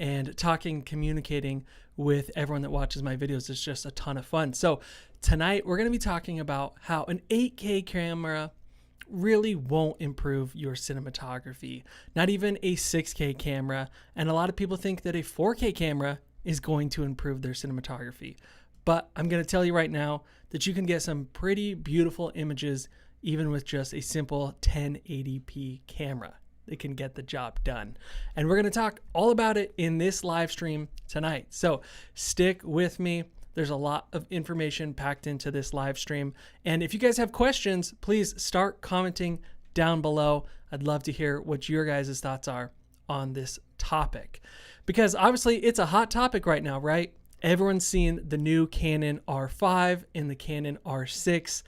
and talking, communicating with everyone that watches my videos is just a ton of fun. So tonight we're going to be talking about how an 8K camera really won't improve your cinematography, not even a 6K camera. And a lot of people think that a 4K camera is going to improve their cinematography. But I'm going to tell you right now that you can get some pretty beautiful images even with just a simple 1080p camera. It can get the job done. And we're going to talk all about it in this live stream tonight. So stick with me. There's a lot of information packed into this live stream. And if you guys have questions, please start commenting down below. I'd love to hear what your guys' thoughts are on this topic. Because obviously it's a hot topic right now, right? Everyone's seen the new Canon R5 and the Canon R6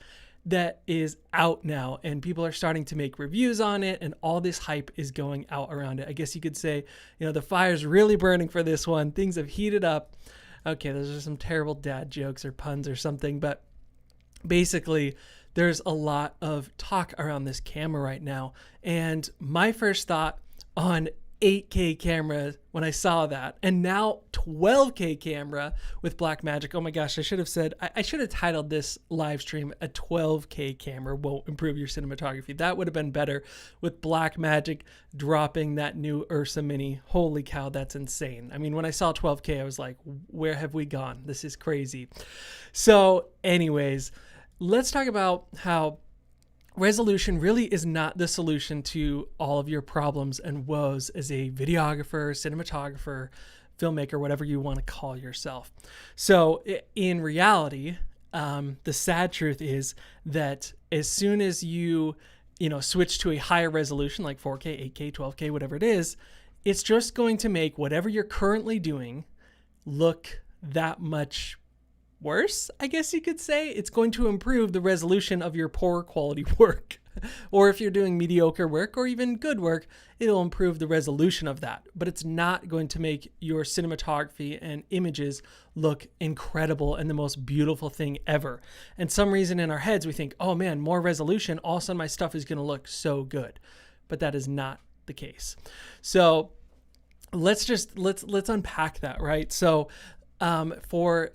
that is out now, and people are starting to make reviews on it, and all this hype is going out around it. I guess you could say, the fire's really burning for this one. Things have heated up. Okay, those are some terrible dad jokes or puns or something, but basically there's a lot of talk around this camera right now. And my first thought on 8K camera when I saw that, and now 12K camera with Blackmagic. Oh my gosh, I should have titled this live stream a 12K camera won't improve your cinematography. That would have been better with Blackmagic dropping that new Ursa Mini. Holy cow, that's insane. I mean, when I saw 12K, I was like, where have we gone? This is crazy. So anyways, let's talk about how resolution really is not the solution to all of your problems and woes as a videographer, cinematographer, filmmaker, whatever you want to call yourself. So in reality, the sad truth is that as soon as you switch to a higher resolution like 4K, 8K, 12K, whatever it is, it's just going to make whatever you're currently doing look that much worse, I guess you could say. It's going to improve the resolution of your poor quality work. Or if you're doing mediocre work or even good work, it'll improve the resolution of that. But it's not going to make your cinematography and images look incredible and the most beautiful thing ever. And some reason in our heads we think, oh man, more resolution, all of a sudden my stuff is going to look so good. But that is not the case. So let's unpack that, right? So for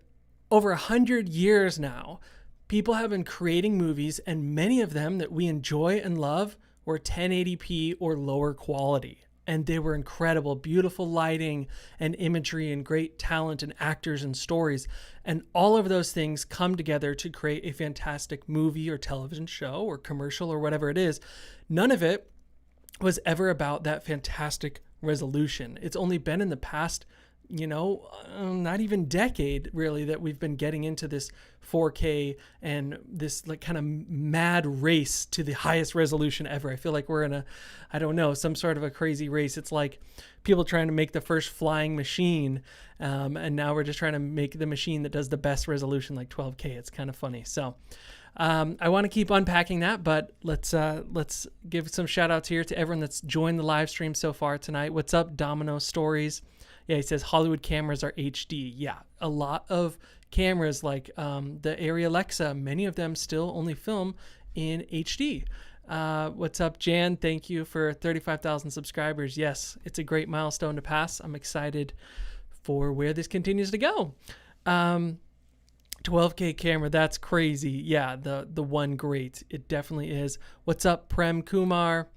over 100 years now, people have been creating movies, and many of them that we enjoy and love were 1080p or lower quality. And they were incredible, beautiful lighting and imagery and great talent and actors and stories. And all of those things come together to create a fantastic movie or television show or commercial or whatever it is. None of it was ever about that fantastic resolution. It's only been in the past not even decade really that we've been getting into this 4K and this like kind of mad race to the highest resolution ever. I feel like we're in some sort of a crazy race. It's like people trying to make the first flying machine, and now we're just trying to make the machine that does the best resolution, like 12K. It's kind of funny. So I want to keep unpacking that, but let's give some shout outs here to everyone that's joined the live stream so far tonight. What's up, Domino Stories? Yeah, he says Hollywood cameras are HD. Yeah, a lot of cameras like the Arri Alexa, many of them still only film in HD. What's up, Jan? Thank you for 35,000 subscribers. Yes, it's a great milestone to pass. I'm excited for where this continues to go. 12K camera, that's crazy. Yeah, the one great. It definitely is. What's up, Prem Kumar?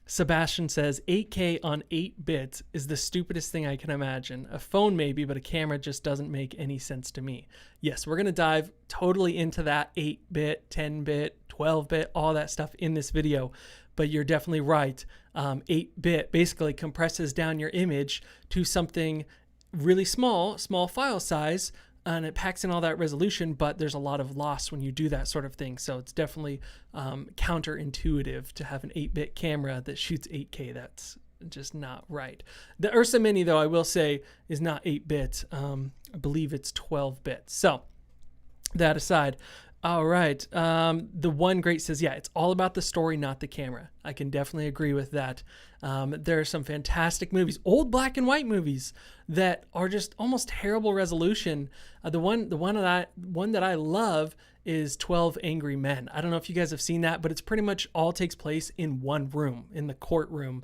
Sebastian says 8K on 8 bits is the stupidest thing I can imagine. A phone maybe, but a camera just doesn't make any sense to me. Yes, we're going to dive totally into that 8-bit, 10-bit, 12-bit, all that stuff in this video. But you're definitely right. 8-bit basically compresses down your image to something really small file size, and it packs in all that resolution, but there's a lot of loss when you do that sort of thing. So it's definitely counterintuitive to have an 8-bit camera that shoots 8K. That's just not right. The Ursa Mini, though, I will say, is not 8-bit. I believe it's 12-bit. So that aside, all right. The one great says, yeah, it's all about the story, not the camera. I can definitely agree with that. There are some fantastic movies, old black and white movies that are just almost terrible resolution. The one that I love is 12 Angry Men. I don't know if you guys have seen that, but it's pretty much all takes place in one room, in the courtroom.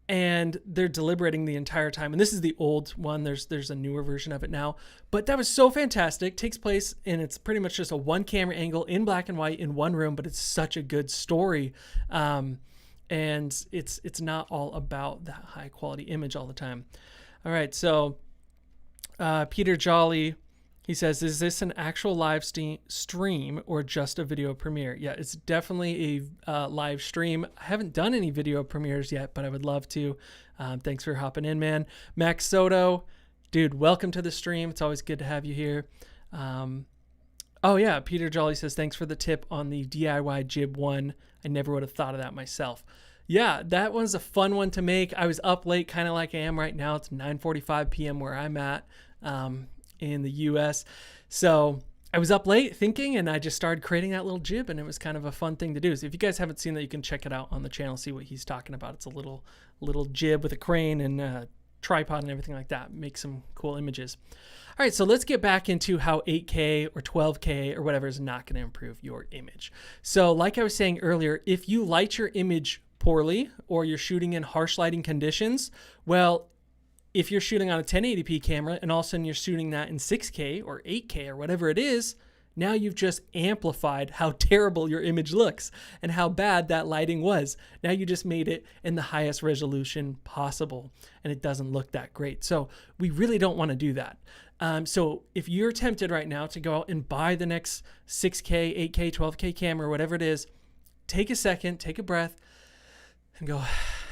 and they're deliberating the entire time. And this is the old one. There's a newer version of it now, but that was so fantastic. Takes place, and it's pretty much just a one camera angle in black and white in one room, but it's such a good story. And it's not all about that high quality image all the time. All right. So, Peter Jolly, he says, is this an actual live stream or just a video premiere? Yeah, it's definitely a live stream. I haven't done any video premieres yet, but I would love to. Thanks for hopping in, man. Max Soto, dude, welcome to the stream. It's always good to have you here. Oh, yeah, Peter Jolly says, thanks for the tip on the DIY jib one. I never would have thought of that myself. Yeah, that was a fun one to make. I was up late, kind of like I am right now. It's 9:45 p.m. where I'm at. In the US. So I was up late thinking, and I just started creating that little jib, and it was kind of a fun thing to do. So if you guys haven't seen that, you can check it out on the channel, see what he's talking about. It's a little jib with a crane and a tripod and everything like that. Make some cool images. All right, so let's get back into how 8K or 12K or whatever is not going to improve your image. So like I was saying earlier, if you light your image poorly or you're shooting in harsh lighting conditions, well, if you're shooting on a 1080p camera and all of a sudden you're shooting that in 6K or 8K or whatever it is, now you've just amplified how terrible your image looks and how bad that lighting was. Now you just made it in the highest resolution possible, and it doesn't look that great. So we really don't want to do that. So if you're tempted right now to go out and buy the next 6K, 8K, 12K camera, whatever it is, take a second, take a breath, and go,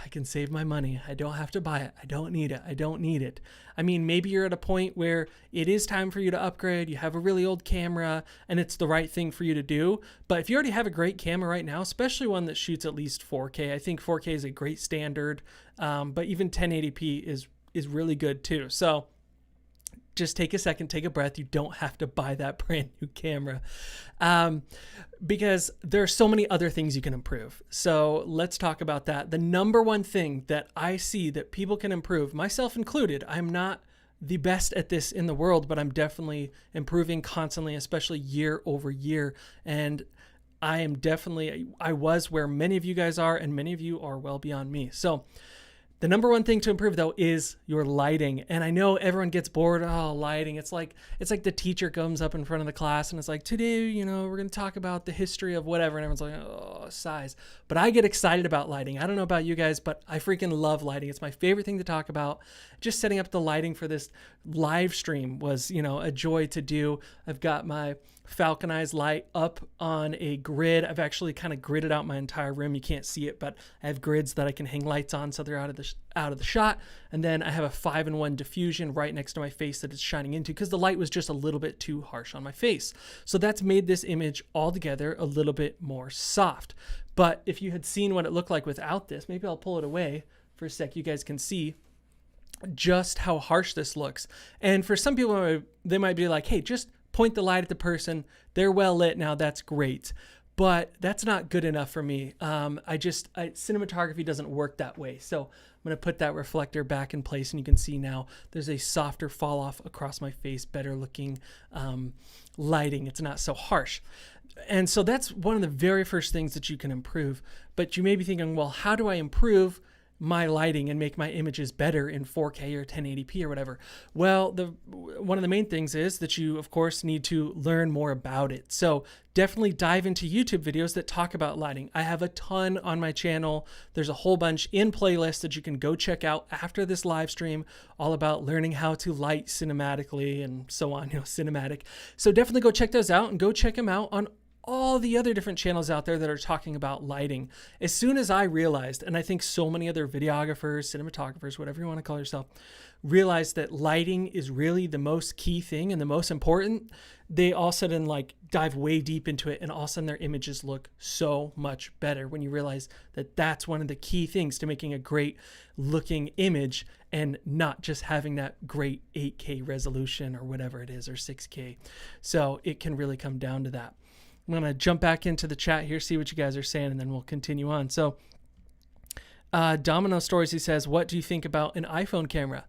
I can save my money. I don't have to buy it. I don't need it. I don't need it. I mean, maybe you're at a point where it is time for you to upgrade. You have a really old camera and it's the right thing for you to do. But if you already have a great camera right now, especially one that shoots at least 4K, I think 4K is a great standard. But even 1080p is really good too. So just take a second, take a breath. You don't have to buy that brand new camera because there are so many other things you can improve. So let's talk about that. The number one thing that I see that people can improve, myself included, I'm not the best at this in the world, but I'm definitely improving constantly, especially year over year. And I was where many of you guys are, and many of you are well beyond me. So the number one thing to improve, though, is your lighting. And I know everyone gets bored. Oh, lighting. It's like the teacher comes up in front of the class and it's like, today, we're going to talk about the history of whatever. And everyone's like, oh, sighs. But I get excited about lighting. I don't know about you guys, but I freaking love lighting. It's my favorite thing to talk about. Just setting up the lighting for this live stream was, a joy to do. I've got my falconized light up on a grid. I've actually kind of gridded out my entire room. You can't see it, but I have grids that I can hang lights on so they're out of the shot. And then I have a 5-in-1 diffusion right next to my face that it's shining into because the light was just a little bit too harsh on my face. So that's made this image altogether a little bit more soft. But if you had seen what it looked like without this, maybe I'll pull it away for a sec. You guys can see just how harsh this looks. And for some people, they might be like, hey, just point the light at the person. They're well lit now. That's great. But that's not good enough for me. Cinematography doesn't work that way. So I'm going to put that reflector back in place, and you can see now there's a softer fall off across my face, better looking lighting. It's not so harsh. And so that's one of the very first things that you can improve. But you may be thinking, well, how do I improve my lighting and make my images better in 4K or 1080p or whatever? Well, one of the main things is that you, of course, need to learn more about it. So definitely dive into YouTube videos that talk about lighting. I have a ton on my channel. There's a whole bunch in playlists that you can go check out after this live stream, all about learning how to light cinematically and so on, cinematic. So definitely go check those out and go check them out on all the other different channels out there that are talking about lighting. As soon as I realized, and I think so many other videographers, cinematographers, whatever you want to call yourself, realized that lighting is really the most key thing and the most important, they all of a sudden dive way deep into it, and all of a sudden their images look so much better when you realize that that's one of the key things to making a great looking image and not just having that great 8K resolution or whatever it is, or 6K. So it can really come down to that. I'm going to jump back into the chat here, see what you guys are saying, and then we'll continue on. So Domino Stories, he says, what do you think about an iPhone camera?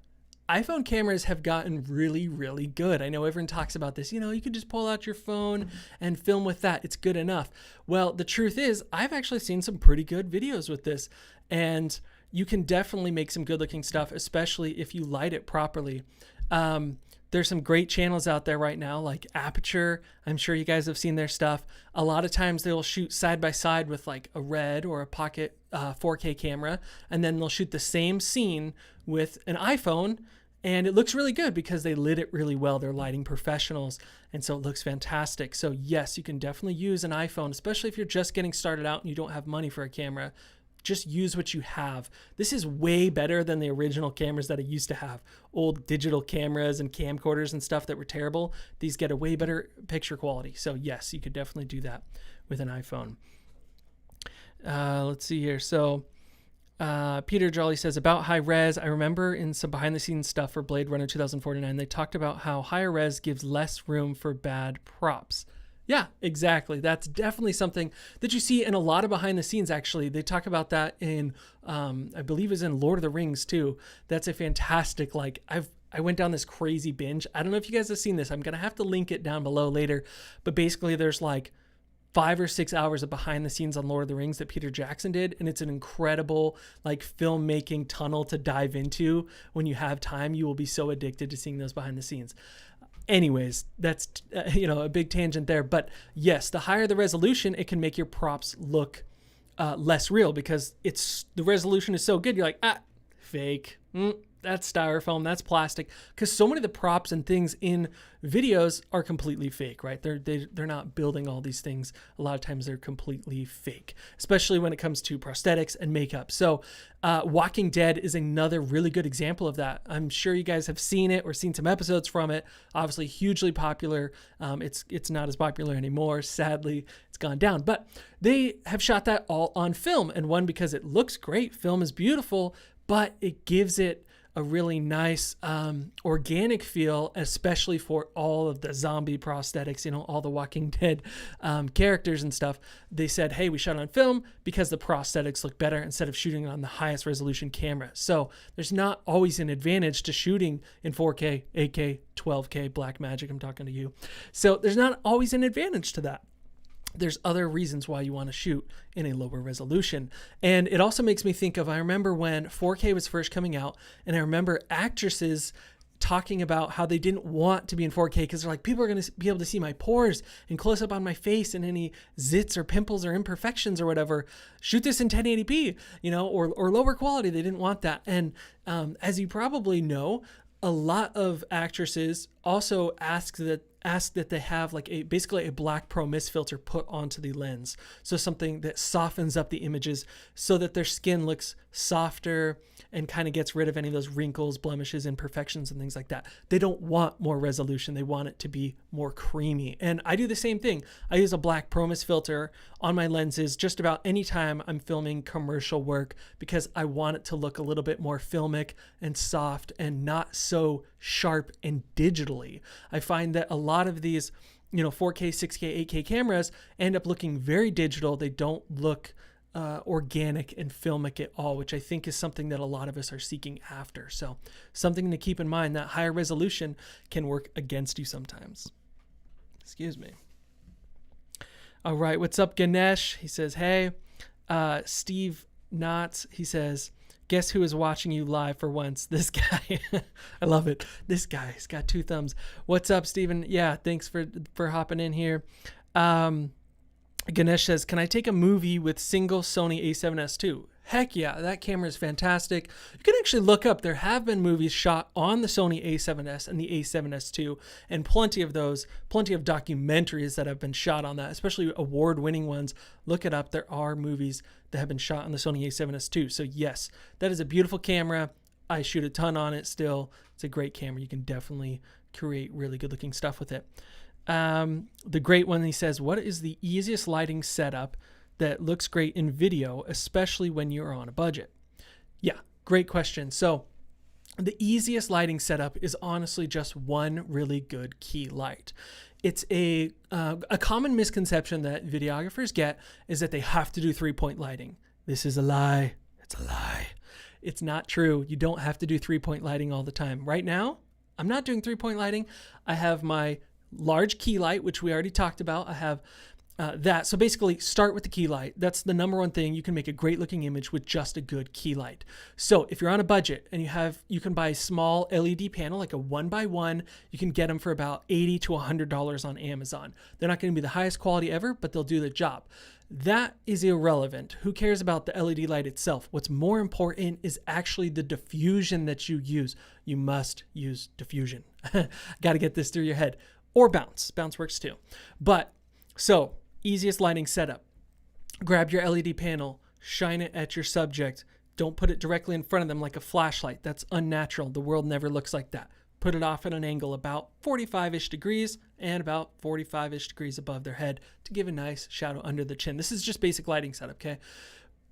iPhone cameras have gotten really, really good. I know everyone talks about this. You could just pull out your phone and film with that. It's good enough. Well, the truth is, I've actually seen some pretty good videos with this. And you can definitely make some good looking stuff, especially if you light it properly. There's some great channels out there right now, like Aperture. I'm sure you guys have seen their stuff. A lot of times they'll shoot side by side with like a Red or a Pocket 4K camera, and then they'll shoot the same scene with an iPhone, and it looks really good because they lit it really well. They're lighting professionals, and so it looks fantastic. So yes, you can definitely use an iPhone, especially if you're just getting started out and you don't have money for a camera. Just use what you have. This is way better than the original cameras that I used to have. Old digital cameras and camcorders and stuff that were terrible. These get a way better picture quality. So yes, you could definitely do that with an iPhone. Let's see here. So Peter Jolly says, about high res, I remember in some behind the scenes stuff for Blade Runner 2049, they talked about how higher res gives less room for bad props. Yeah, exactly. That's definitely something that you see in a lot of behind the scenes, actually. They talk about that in, I believe is in Lord of the Rings too. That's a fantastic, I went down this crazy binge. I don't know if you guys have seen this. I'm going to have to link it down below later. But basically there's like 5 or 6 hours of behind the scenes on Lord of the Rings that Peter Jackson did. And it's an incredible like filmmaking tunnel to dive into. When you have time, you will be so addicted to seeing those behind the scenes. Anyways, that's, a big tangent there. But yes, the higher the resolution, it can make your props look less real because the resolution is so good. You're like, fake. That's styrofoam. That's plastic. Because so many of the props and things in videos are completely fake, right? They're not building all these things. A lot of times they're completely fake, especially when it comes to prosthetics and makeup. So Walking Dead is another really good example of that. I'm sure you guys have seen it or seen some episodes from it. Obviously hugely popular. It's not as popular anymore. Sadly, it's gone down. But they have shot that all on film. And one, because it looks great. Film is beautiful, but it gives it a really nice organic feel, especially for all of the zombie prosthetics, all the Walking Dead characters and stuff. They said, hey, we shot on film because the prosthetics look better instead of shooting on the highest resolution camera. So there's not always an advantage to shooting in 4K, 8K, 12K, Blackmagic, I'm talking to you. So there's not always an advantage to that. There's other reasons why you want to shoot in a lower resolution. And it also makes me think of, I remember when 4K was first coming out, and I remember actresses talking about how they didn't want to be in 4K because they're like, people are going to be able to see my pores and close up on my face and any zits or pimples or imperfections or whatever. Shoot this in 1080p, or lower quality. They didn't want that. And as you probably know, a lot of actresses also ask that they have basically a black pro mist filter put onto the lens. So something that softens up the images so that their skin looks softer and kind of gets rid of any of those wrinkles, blemishes, imperfections, and things like that. They don't want more resolution. They want it to be more creamy. And I do the same thing. I use a black pro mist filter on my lenses just about any time I'm filming commercial work because I want it to look a little bit more filmic and soft and not so sharp and digitally. I find that a lot of these, 4K, 6K, 8K cameras end up looking very digital. They don't look organic and filmic at all, which I think is something that a lot of us are seeking after. So something to keep in mind, that higher resolution can work against you sometimes. Excuse me. All right. What's up, Ganesh? He says, hey, Steve Knotts. He says, guess who is watching you live for once? This guy. I love it. This guy. He's got 2 thumbs. What's up, Steven? Yeah, thanks for hopping in here. Ganesh says, can I take a movie with single Sony a7S II? Heck yeah, that camera is fantastic. You can actually look up, there have been movies shot on the Sony a7S and the a7S II, and plenty of documentaries that have been shot on that, especially award-winning ones. Look it up. There are movies that have been shot on the Sony a7S II. So yes, that is a beautiful camera. I shoot a ton on it still. It's a great camera. You can definitely create really good looking stuff with it. The great one, he says, what is the easiest lighting setup that looks great in video, especially when you're on a budget? Yeah, great question. So the easiest lighting setup is honestly just one really good key light. It's a common misconception that videographers get is that they have to do 3-point lighting. This is a lie. It's a lie. It's not true. You don't have to do 3-point lighting all the time. Right now, I'm not doing 3-point lighting. I have my large key light, which we already talked about. I have So basically start with the key light. That's the number one thing. You can make a great looking image with just a good key light. So if you're on a budget and you can buy a small LED panel, like a 1x1, you can get them for about $80 to $100 on Amazon. They're not going to be the highest quality ever, but they'll do the job. That is irrelevant. Who cares about the LED light itself? What's more important is actually the diffusion that you use. You must use diffusion. Got to get this through your head. Or bounce. Bounce works too. So easiest lighting setup. Grab your LED panel, shine it at your subject. Don't put it directly in front of them like a flashlight. That's unnatural. The world never looks like that. Put it off at an angle about 45-ish degrees and about 45-ish degrees above their head to give a nice shadow under the chin. This is just basic lighting setup, okay?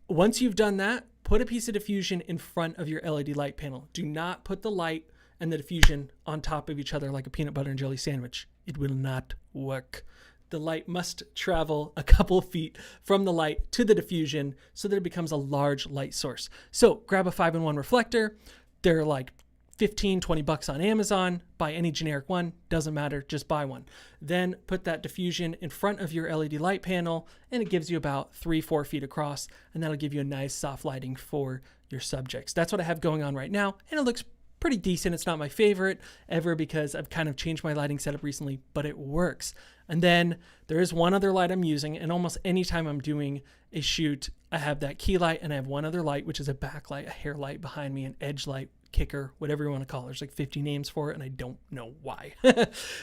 Once you've done that, put a piece of diffusion in front of your LED light panel. Do not put the light and the diffusion on top of each other like a peanut butter and jelly sandwich. It will not work. The light must travel a couple of feet from the light to the diffusion so that it becomes a large light source. So grab a 5-in-1 reflector. They're like $15-20 on Amazon. Buy any generic one, doesn't matter, just buy one. Then put that diffusion in front of your LED light panel and it gives you about 3-4 feet across, and that'll give you a nice soft lighting for your subjects. That's what I have going on right now, and it looks pretty decent. It's not my favorite ever because I've kind of changed my lighting setup recently, but it works. And then there is one other light I'm using, and almost anytime I'm doing a shoot, I have that key light and I have one other light, which is a backlight, a hair light behind me, an edge light, kicker, whatever you want to call it. There's like 50 names for it and I don't know why.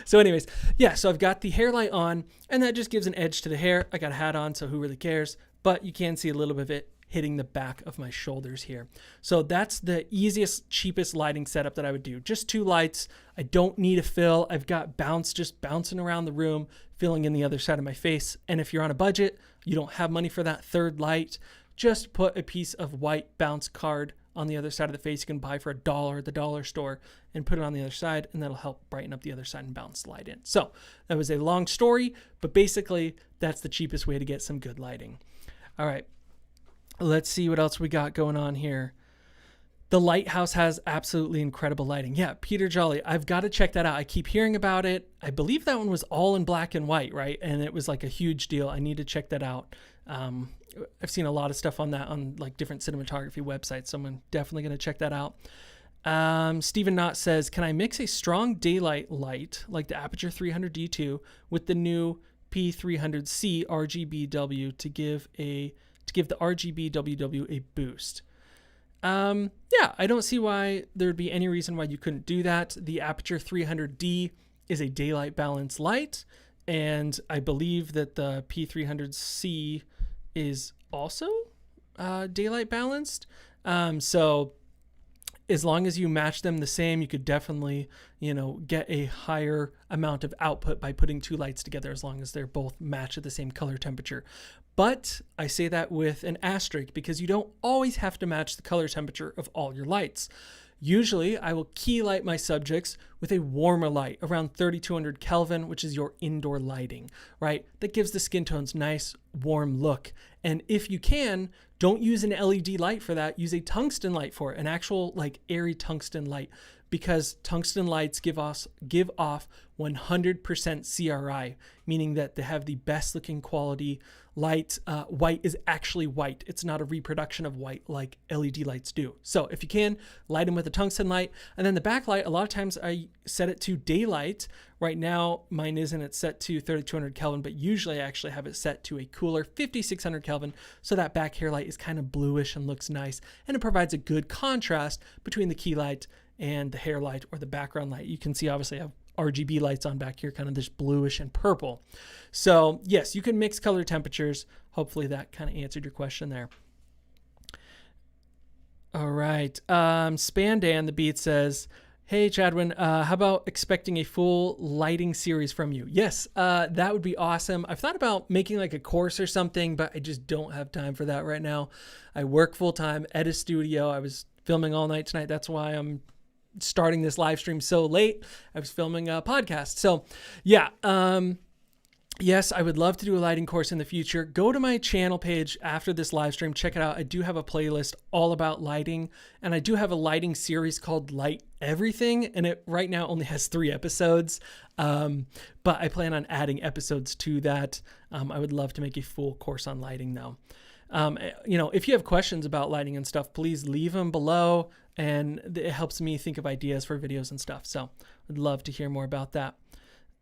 So anyways, so I've got the hair light on and that just gives an edge to the hair. I got a hat on, so who really cares? But you can see a little bit of it hitting the back of my shoulders here. So that's the easiest, cheapest lighting setup that I would do. Just 2 lights. I don't need a fill. I've got bounce just bouncing around the room, filling in the other side of my face. And if you're on a budget, you don't have money for that third light, just put a piece of white bounce card on the other side of the face you can buy for $1 at the dollar store and put it on the other side, and that'll help brighten up the other side and bounce the light in. So that was a long story, but basically that's the cheapest way to get some good lighting. All right. Let's see what else we got going on here. The Lighthouse has absolutely incredible lighting. Yeah, Peter Jolly, I've got to check that out. I keep hearing about it. I believe that one was all in black and white, right? And it was like a huge deal. I need to check that out. I've seen a lot of stuff on that on like different cinematography websites, so I'm definitely going to check that out. Stephen Knott says, can I mix a strong daylight light like the Aperture 300D2 with the new P300C RGBW to give the RGB WW a boost? I don't see why there'd be any reason why you couldn't do that. The Aperture 300D is a daylight balance light, and I believe that the P300C is also daylight balanced. So as long as you match them the same, you could definitely, get a higher amount of output by putting 2 lights together, as long as they're both matched at the same color temperature. But I say that with an asterisk because you don't always have to match the color temperature of all your lights. Usually I will key light my subjects with a warmer light around 3200 Kelvin, which is your indoor lighting, right? That gives the skin tones nice, warm look. And if you can, don't use an LED light for that. Use a tungsten light for it, an actual like airy tungsten light, because tungsten lights give off 100% CRI, meaning that they have the best looking quality light. White is actually white. It's not a reproduction of white like LED lights do. So if you can, light them with a tungsten light. And then the backlight, a lot of times I set it to daylight. Right now, mine isn't. It's set to 3200 Kelvin, but usually I actually have it set to a cooler 5600 Kelvin. So that back hair light is kind of bluish and looks nice. And it provides a good contrast between the key light and the hair light or the background light. You can see obviously I have RGB lights on back here, kind of this bluish and purple. So yes, you can mix color temperatures. Hopefully that kind of answered your question there. All right. Spandan the Beat says, hey Chadwin, how about expecting a full lighting series from you? Yes, that would be awesome. I've thought about making like a course or something, but I just don't have time for that right now. I work full time at a studio. I was filming all night tonight. That's why I'm starting this live stream so late. I was filming a podcast. So yeah, Yes, I would love to do a lighting course in the future. Go to my channel page after this live stream. Check it out. I do have a playlist all about lighting, and I do have a lighting series called Light Everything, and it right now only has 3 episodes, but I plan on adding episodes to that. I would love to make a full course on lighting though. If you have questions about lighting and stuff, please leave them below, and it helps me think of ideas for videos and stuff. So I'd love to hear more about that.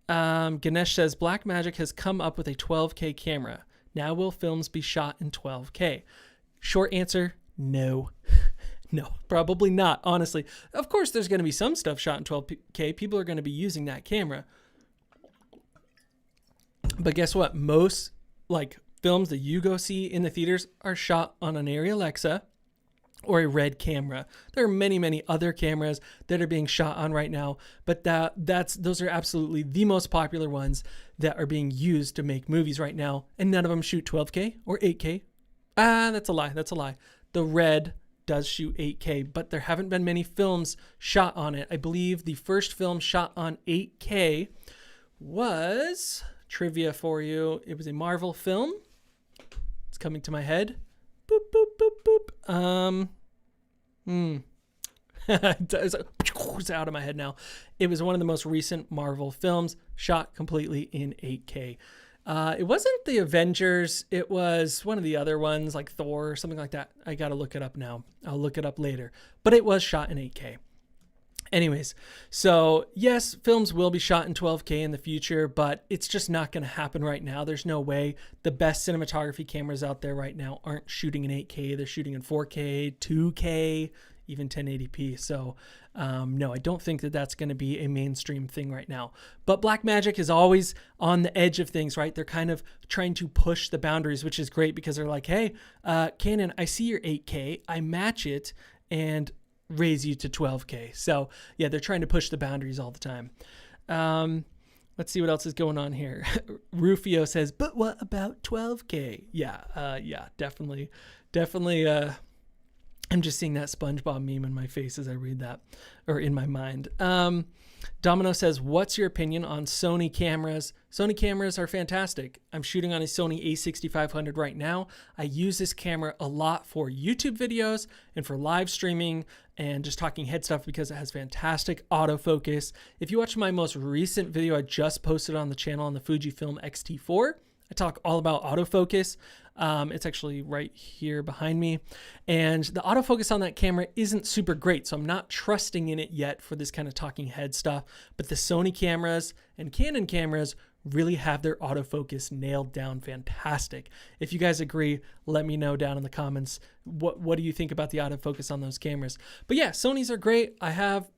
Ganesh says, Blackmagic has come up with a 12K camera. Now will films be shot in 12K? Short answer, no. No, probably not, honestly. Of course, there's going to be some stuff shot in 12K. People are going to be using that camera. But guess what? Most films that you go see in the theaters are shot on an Arri Alexa or a Red camera. There are many, many other cameras that are being shot on right now, but those are absolutely the most popular ones that are being used to make movies right now, and none of them shoot 12K or 8K. That's a lie. That's a lie. The Red does shoot 8K, but there haven't been many films shot on it. I believe the first film shot on 8K was, trivia for you, it was a Marvel film. It's coming to my head. Boop, boop, boop, boop. It's out of my head now. It was one of the most recent Marvel films, shot completely in 8K. It wasn't the Avengers. It was one of the other ones, like Thor or something like that. I got to look it up now. I'll look it up later. But it was shot in 8K. Anyways, so yes, films will be shot in 12K in the future, but it's just not going to happen right now. There's no way. The best cinematography cameras out there right now aren't shooting in 8K. They're shooting in 4K, 2K, even 1080p. So no, I don't think that that's going to be a mainstream thing right now. But Blackmagic is always on the edge of things, right? They're kind of trying to push the boundaries, which is great because they're like, hey, Canon, I see your 8K. I match it and raise you to 12K. So yeah, they're trying to push the boundaries all the time. Let's see what else is going on here. Rufio says, but what about 12K? Yeah, definitely. I'm just seeing that SpongeBob meme in my face as I read that, or in my mind. Domino says, what's your opinion on Sony cameras? Sony cameras are fantastic. I'm shooting on a Sony a6500 right now. I use this camera a lot for YouTube videos and for live streaming and just talking head stuff because it has fantastic autofocus. If you watch my most recent video I just posted on the channel on the Fujifilm X-T4, I talk all about autofocus. It's actually right here behind me. And the autofocus on that camera isn't super great, so I'm not trusting in it yet for this kind of talking head stuff. But the Sony cameras and Canon cameras really have their autofocus nailed down fantastic. If you guys agree, let me know down in the comments. What do you think about the autofocus on those cameras? But yeah, Sonys are great. I have,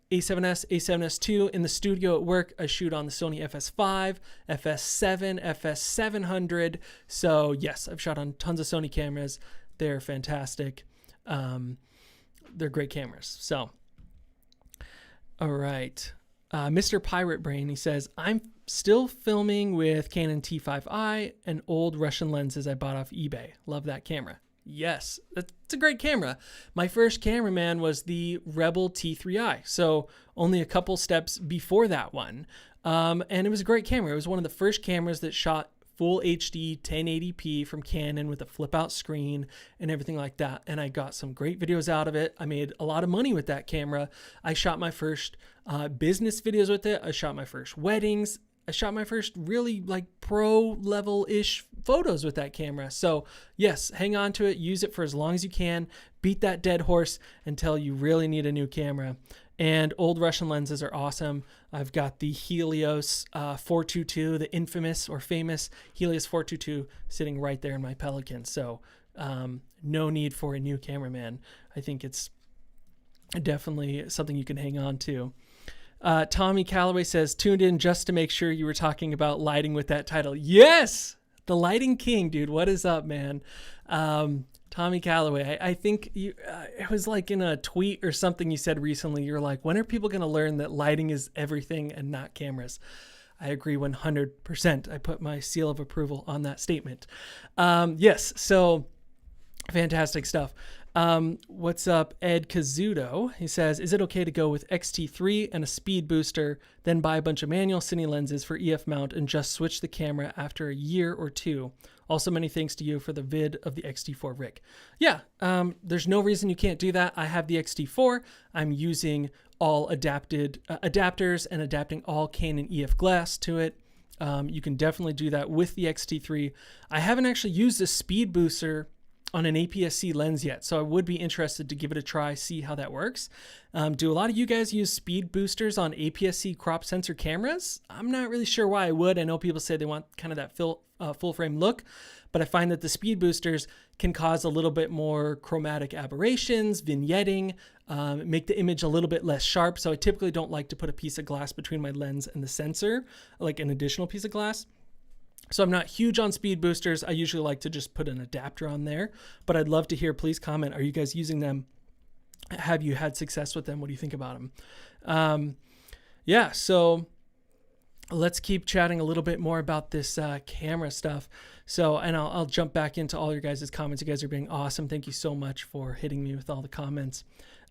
A7S, A7S II in the studio at work. I shoot on the Sony FS5, FS7, FS700. So yes, I've shot on tons of Sony cameras. They're fantastic. They're great cameras. So, all right. Mr. Pirate Brain, he says, I'm still filming with Canon T5i and old Russian lenses I bought off eBay. Love that camera. Yes, it's a great camera. My first cameraman was the Rebel T3i, so only a couple steps before that one. And it was a great camera. It was one of the first cameras that shot full HD 1080p from Canon with a flip out screen and everything like that. And I got some great videos out of it. I made a lot of money with that camera. I shot my first business videos with it. I shot my first weddings. I shot my first really pro level-ish photos with that camera. So yes, hang on to it. Use it for as long as you can. Beat that dead horse until you really need a new camera. And old Russian lenses are awesome. I've got the Helios 422, the infamous or famous Helios 422 sitting right there in my Pelican. So no need for a new cameraman. I think it's definitely something you can hang on to. Tommy Calloway says, tuned in just to make sure you were talking about lighting with that title. Yes! The Lighting King, dude. What is up, man? Tommy Calloway, I think you, it was in a tweet or something you said recently. You're like, when are people going to learn that lighting is everything and not cameras? I agree 100%. I put my seal of approval on that statement. Yes, so fantastic stuff. What's up, Ed Kazuto? He says, is it okay to go with X-T3 and a speed booster, then buy a bunch of manual cine lenses for EF mount and just switch the camera after a year or two? Also, many thanks to you for the vid of the X-T4 Rick. Yeah, there's no reason you can't do that. I have the X-T4. I'm using all adapted adapters and adapting all Canon EF glass to it. You can definitely do that with the X-T3. I haven't actually used a speed booster on an APS-C lens yet, so I would be interested to give it a try, see how that works. Do a lot of you guys use speed boosters on APS-C crop sensor cameras? I'm not really sure why I would. I know people say they want kind of that full frame look, but I find that the speed boosters can cause a little bit more chromatic aberrations, vignetting, make the image a little bit less sharp. So I typically don't like to put a piece of glass between my lens and the sensor, like an additional piece of glass. So I'm not huge on speed boosters. I usually like to just put an adapter on there, but I'd love to hear, please comment. Are you guys using them? Have you had success with them? What do you think about them? Yeah, so let's keep chatting a little bit more about this camera stuff. So, and I'll jump back into all your guys' comments. You guys are being awesome. Thank you so much for hitting me with all the comments.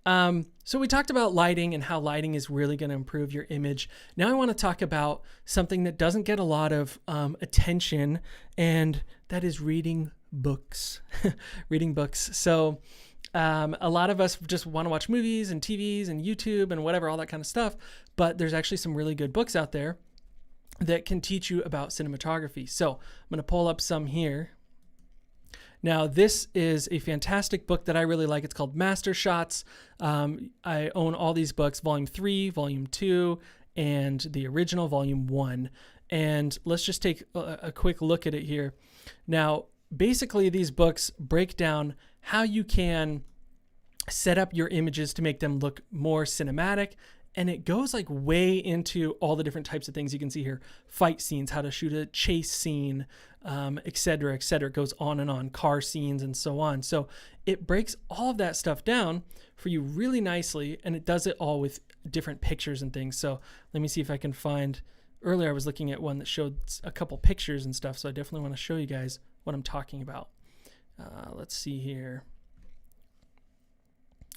So we talked about lighting and how lighting is really going to improve your image. Now I want to talk about something that doesn't get a lot of attention, and that is reading books. Reading books. So a lot of us just want to watch movies and TVs and YouTube and whatever, all that kind of stuff. But there's actually some really good books out there that can teach you about cinematography. So I'm going to pull up some here. Now, this is a fantastic book that I really like. It's called Master Shots. I own all these books, Volume 3, Volume 2, and the original Volume 1. And let's just take a quick look at it here. Now, basically, these books break down how you can set up your images to make them look more cinematic. And it goes like way into all the different types of things you can see here. Fight scenes, how to shoot a chase scene, et cetera, et cetera. It goes on and on, car scenes and so on. So it breaks all of that stuff down for you really nicely, and it does it all with different pictures and things. So let me see if I can find, earlier I was looking at one that showed a couple pictures and stuff, so I definitely want to show you guys what I'm talking about. Let's see here.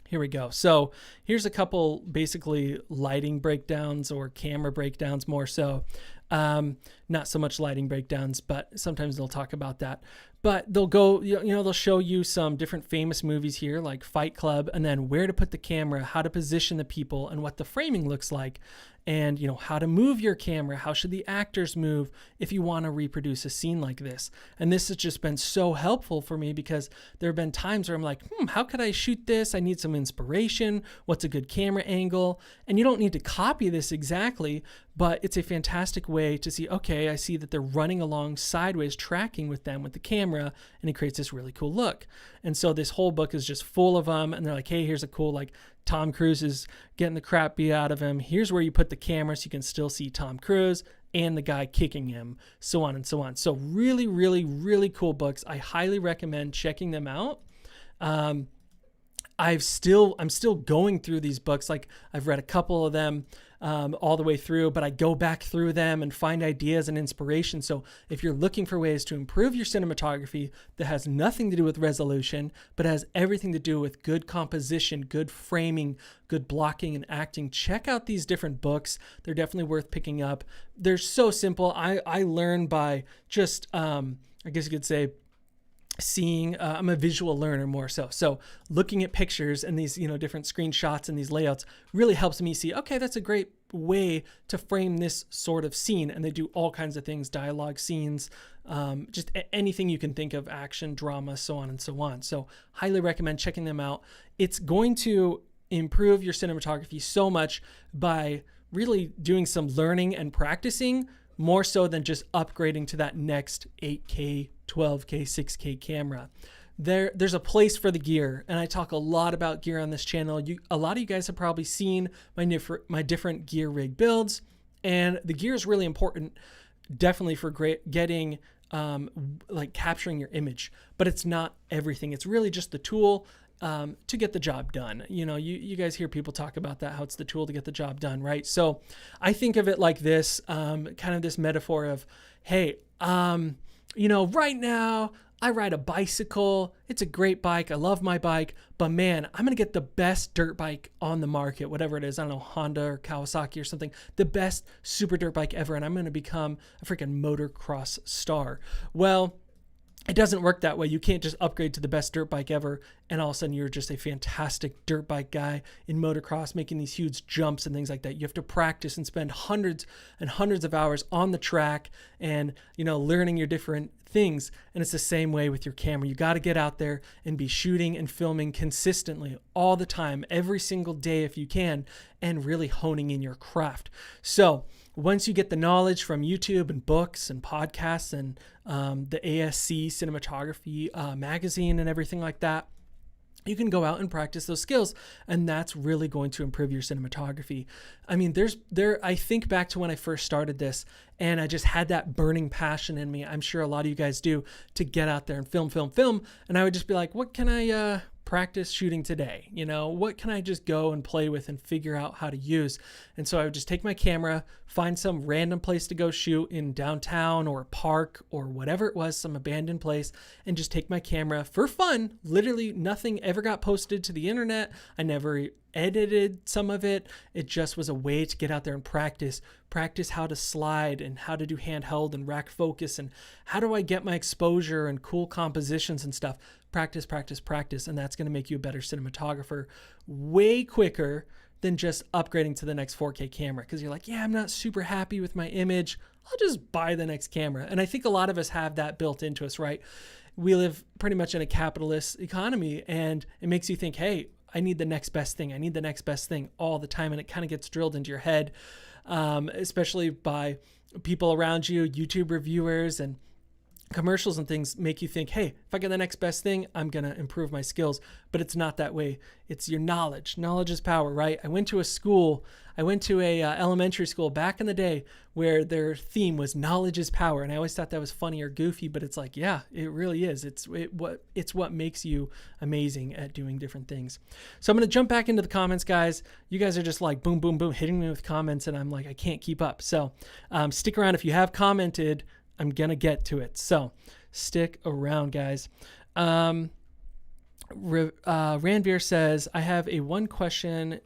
Here we go. So here's a couple basically lighting breakdowns or camera breakdowns more so. Not so much lighting breakdowns, but sometimes they'll talk about that. But they'll go, they'll show you some different famous movies here like Fight Club, and then where to put the camera, how to position the people, and what the framing looks like, and how to move your camera, how should the actors move if you want to reproduce a scene like this. And this has just been so helpful for me because there have been times where I'm like, how could I shoot this? I need some inspiration. What's a good camera angle? And you don't need to copy this exactly, but it's a fantastic way to see, okay, I see that they're running along sideways, tracking with them with the camera, and it creates this really cool look. And so this whole book is just full of them, and they're like, hey, here's a cool, like, Tom Cruise is getting the crap beat out of him. Here's where you put the camera so you can still see Tom Cruise and the guy kicking him, so on and so on. So really, really, really cool books. I highly recommend checking them out. I'm still going through these books. Like I've read a couple of them all the way through, but I go back through them and find ideas and inspiration. So if you're looking for ways to improve your cinematography that has nothing to do with resolution, but has everything to do with good composition, good framing, good blocking and acting, check out these different books. They're definitely worth picking up. They're so simple. I learn by just, I guess you could say, seeing, I'm a visual learner more so looking at pictures and these different screenshots and these layouts really helps me see, okay, that's a great way to frame this sort of scene. And they do all kinds of things, dialogue scenes, just anything you can think of, action, drama, so on and so on. So highly recommend checking them out. It's going to improve your cinematography so much by really doing some learning and practicing, more so than just upgrading to that next 8K, 12K, 6K camera. There's a place for the gear, and I talk a lot about gear on this channel. A lot of you guys have probably seen my different gear rig builds, and the gear is really important, definitely for getting like capturing your image, but it's not everything. It's really just the tool to get the job done. You guys hear people talk about that, how it's the tool to get the job done, right? So I think of it like this, kind of this metaphor of, hey, right now I ride a bicycle. It's a great bike. I love my bike, but man, I'm going to get the best dirt bike on the market, whatever it is. I don't know, Honda or Kawasaki or something, the best super dirt bike ever. And I'm going to become a freaking motocross star. Well, it doesn't work that way. You can't just upgrade to the best dirt bike ever and all of a sudden you're just a fantastic dirt bike guy in motocross making these huge jumps and things like that. You have to practice and spend hundreds and hundreds of hours on the track and, learning your different things. And it's the same way with your camera. You got to get out there and be shooting and filming consistently all the time, every single day if you can, and really honing in your craft. So once you get the knowledge from YouTube and books and podcasts and the ASC Cinematography magazine and everything like that, you can go out and practice those skills, and that's really going to improve your cinematography. I mean, I think back to when I first started this, and I just had that burning passion in me. I'm sure a lot of you guys do, to get out there and film. And I would just be like, what can I practice shooting today? What can I just go and play with and figure out how to use? And so I would just take my camera, find some random place to go shoot in downtown or a park or whatever it was, some abandoned place, and just take my camera for fun. Literally nothing ever got posted to the internet. I never edited some of it. It just was a way to get out there and practice how to slide and how to do handheld and rack focus and how do I get my exposure and cool compositions and stuff. Practice. And that's going to make you a better cinematographer way quicker than just upgrading to the next 4K camera. Because you're like, yeah, I'm not super happy with my image. I'll just buy the next camera. And I think a lot of us have that built into us, right? We live pretty much in a capitalist economy, and it makes you think, hey, I need the next best thing. I need the next best thing all the time. And it kind of gets drilled into your head, especially by people around you, YouTube reviewers and commercials and things make you think, hey, if I get the next best thing, I'm going to improve my skills. But it's not that way. It's your knowledge. Knowledge is power, right? I went to a elementary school back in the day where their theme was knowledge is power. And I always thought that was funny or goofy, but it's like, yeah, it really is. It's what makes you amazing at doing different things. So I'm going to jump back into the comments, guys. You guys are just like boom, boom, boom, hitting me with comments. And I'm like, I can't keep up. So stick around. If you have commented, I'm going to get to it. So stick around, guys. Ranveer says, I have one question.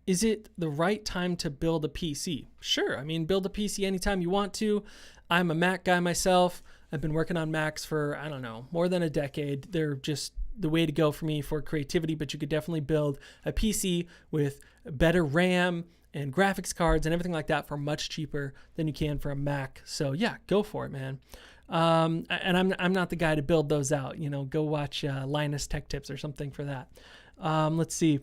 Is it the right time to build a PC? Sure. I mean, build a PC anytime you want to. I'm a Mac guy myself. I've been working on Macs for, I don't know, more than a decade. They're just the way to go for me for creativity, but you could definitely build a PC with better RAM and graphics cards and everything like that for much cheaper than you can for a Mac. So yeah, go for it, man. And I'm not the guy to build those out. Go watch Linus Tech Tips or something for that. Let's see.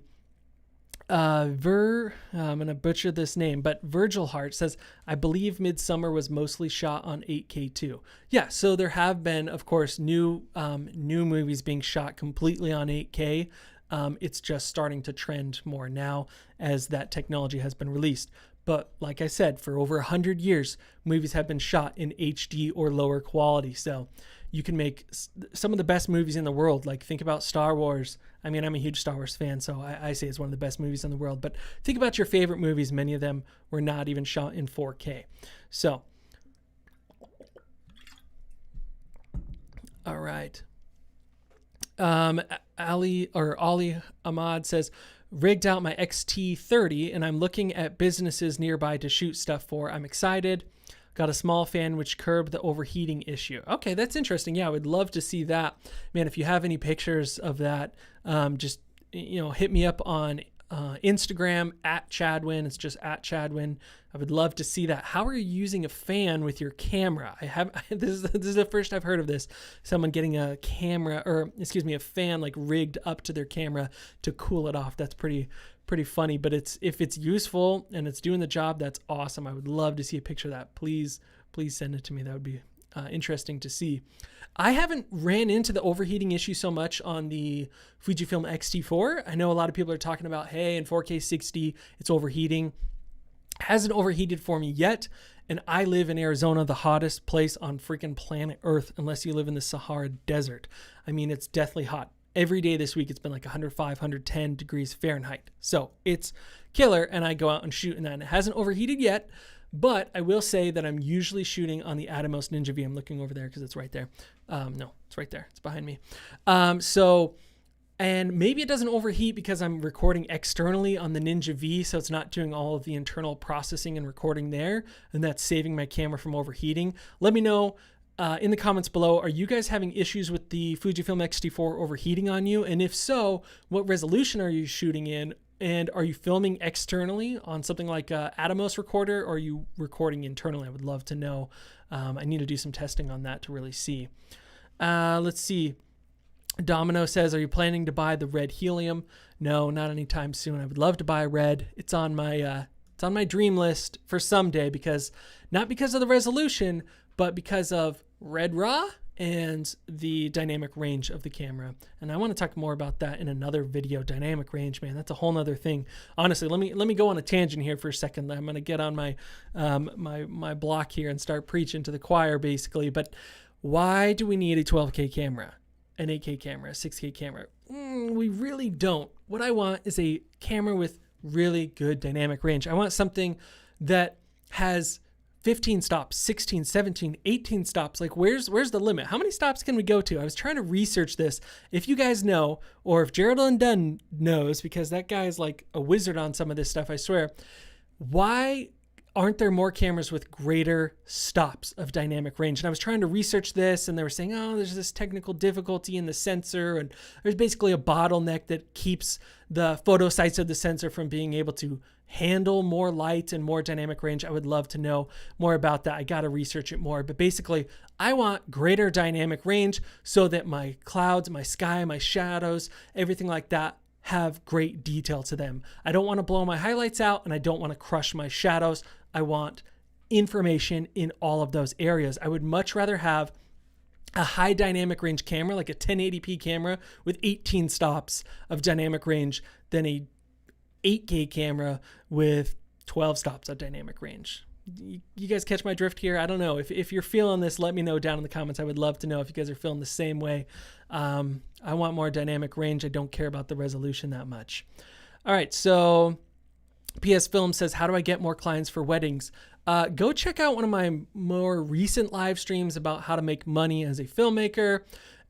I'm going to butcher this name, but Virgil Hart says, I believe Midsummer was mostly shot on 8K too. Yeah, so there have been, of course, new movies being shot completely on 8K. It's just starting to trend more now as that technology has been released. But like I said, for over 100 years, movies have been shot in HD or lower quality. So you can make some of the best movies in the world. Like think about Star Wars. I mean, I'm a huge Star Wars fan, so I say it's one of the best movies in the world. But think about your favorite movies. Many of them were not even shot in 4K. So, all right. Ali Ahmad says, rigged out my XT30 and I'm looking at businesses nearby to shoot stuff for. I'm excited. Got a small fan which curbed the overheating issue. Okay, that's interesting. Yeah, I would love to see that. Man, if you have any pictures of that, just hit me up on Instagram at Chadwin. It's just at Chadwin. I would love to see that. How are you using a fan with your camera? This is the first I've heard of this. Someone getting a fan like rigged up to their camera to cool it off. That's pretty funny, but if it's useful and it's doing the job, that's awesome. I would love to see a picture of that. Please send it to me. That would be interesting to see. I haven't ran into the overheating issue so much on the Fujifilm X-T4. I know a lot of people are talking about, hey, in 4K 60, it's overheating. Hasn't overheated for me yet. And I live in Arizona, the hottest place on freaking planet Earth, unless you live in the Sahara Desert. I mean, it's deathly hot. Every day this week, it's been like 105, 110 degrees Fahrenheit. So it's killer, and I go out and shoot in that. And it hasn't overheated yet, but I will say that I'm usually shooting on the Atomos Ninja V. I'm looking over there because it's right there. No, it's right there. It's behind me. And maybe it doesn't overheat because I'm recording externally on the Ninja V, so it's not doing all of the internal processing and recording there, and that's saving my camera from overheating. Let me know in the comments below, are you guys having issues with the Fujifilm X-T4 overheating on you? And if so, what resolution are you shooting in? And are you filming externally on something like a Atomos recorder, or are you recording internally? I would love to know. I need to do some testing on that to really see. Let's see. Domino says, are you planning to buy the red helium? No, not anytime soon. I would love to buy red. It's on my dream list for someday, because not because of the resolution, but because of red raw and the dynamic range of the camera. And I want to talk more about that in another video. Dynamic range, man, that's a whole nother thing. Honestly, let me go on a tangent here for a second. I'm going to get on my my block here and start preaching to the choir, basically. But why do we need a 12K camera, an 8K camera, a 6K camera? We really don't. What I want is a camera with really good dynamic range. I want something that has 15 stops, 16, 17, 18 stops. Like, where's the limit? How many stops can we go to? I was trying to research this. If you guys know, or if Geraldine Dunn knows, because that guy is like a wizard on some of this stuff, I swear, why aren't there more cameras with greater stops of dynamic range? And I was trying to research this, and they were saying, oh, there's this technical difficulty in the sensor, and there's basically a bottleneck that keeps the photo sites of the sensor from being able to handle more light and more dynamic range. I would love to know more about that. I got to research it more. But basically, I want greater dynamic range so that my clouds, my sky, my shadows, everything like that have great detail to them. I don't want to blow my highlights out, and I don't want to crush my shadows. I want information in all of those areas. I would much rather have a high dynamic range camera, like a 1080p camera with 18 stops of dynamic range, than a 8K camera with 12 stops of dynamic range. You guys catch my drift here? I don't know. If you're feeling this, let me know down in the comments. I would love to know if you guys are feeling the same way. I want more dynamic range. I don't care about the resolution that much. All right, so PS Film says, how do I get more clients for weddings? Go check out one of my more recent live streams about how to make money as a filmmaker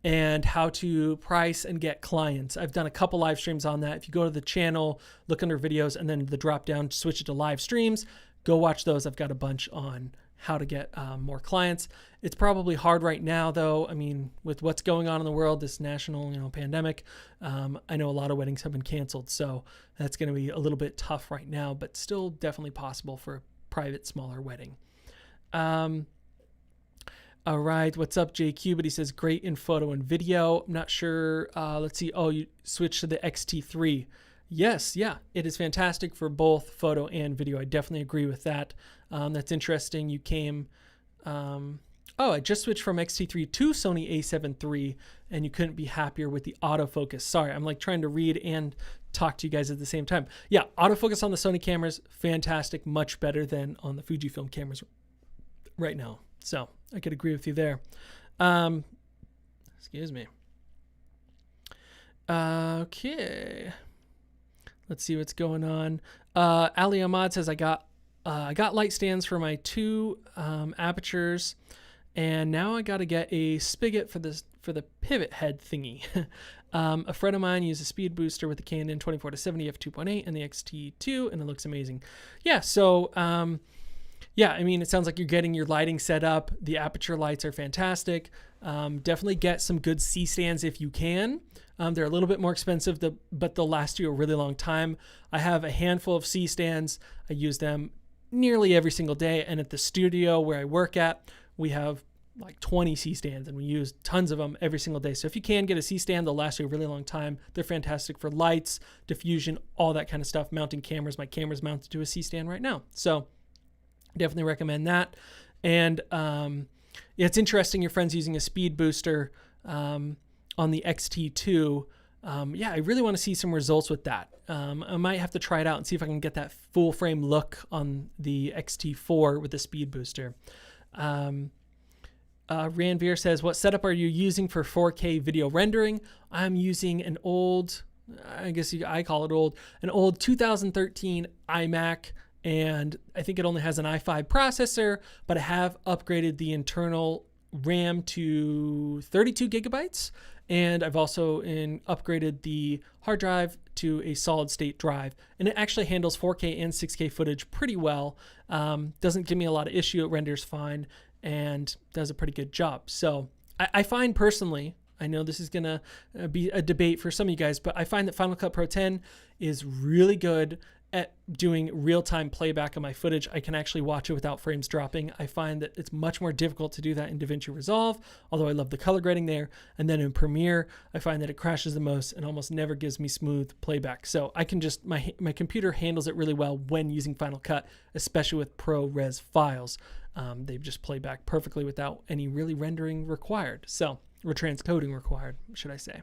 and how to price and get clients. I've done a couple live streams on that. If you go to the channel, look under videos, and then the drop down, switch it to live streams, go watch those. I've got a bunch on how to get more clients. It's probably hard right now, though. I mean, with what's going on in the world, this national, pandemic, I know a lot of weddings have been canceled, so that's going to be a little bit tough right now, but still definitely possible for a private, smaller wedding. All right, what's up, JQ? But he says, great in photo and video. I'm not sure. Let's see. Oh, you switched to the XT3. Yes, yeah, it is fantastic for both photo and video. I definitely agree with that. That's interesting. You came, I just switched from X-T3 to Sony a7 III, and you couldn't be happier with the autofocus. Sorry, I'm like trying to read and talk to you guys at the same time. Yeah, autofocus on the Sony cameras, fantastic, much better than on the Fujifilm cameras right now. So I could agree with you there. Excuse me. Okay. Let's see what's going on. Ali Ahmad says, I got light stands for my two apertures, and now I got to get a spigot for the pivot head thingy. A friend of mine used a speed booster with the Canon 24-70 f2.8 and the X-T2, and it looks amazing. Yeah, so yeah, I mean, it sounds like you're getting your lighting set up. The aperture lights are fantastic. Definitely get some good C-stands if you can. They're a little bit more expensive, but they'll last you a really long time. I have a handful of C-stands. I use them nearly every single day. And at the studio where I work at, we have like 20 C-stands, and we use tons of them every single day. So if you can get a C-stand, they'll last you a really long time. They're fantastic for lights, diffusion, all that kind of stuff. Mounting cameras. My camera's mounted to a C-stand right now. So definitely recommend that. And yeah, it's interesting your friend's using a speed booster on the X-T2. Yeah, I really want to see some results with that. I might have to try it out and see if I can get that full frame look on the X-T4 with the speed booster. Ranveer says, what setup are you using for 4K video rendering? I'm using an old, I call it old, an old 2013 iMac. And I think it only has an i5 processor, but I have upgraded the internal RAM to 32 gigabytes. And I've also upgraded the hard drive to a solid state drive. And it actually handles 4K and 6K footage pretty well. Doesn't give me a lot of issue. It renders fine and does a pretty good job. So I find personally, I know this is going to be a debate for some of you guys, but I find that Final Cut Pro 10 is really good at doing real-time playback of my footage. I can actually watch it without frames dropping. I find that it's much more difficult to do that in DaVinci Resolve, although I love the color grading there. And then in Premiere, I find that it crashes the most and almost never gives me smooth playback. So I can just, my computer handles it really well when using Final Cut, especially with ProRes files. They just play back perfectly without any really rendering required. So, or transcoding required, should I say.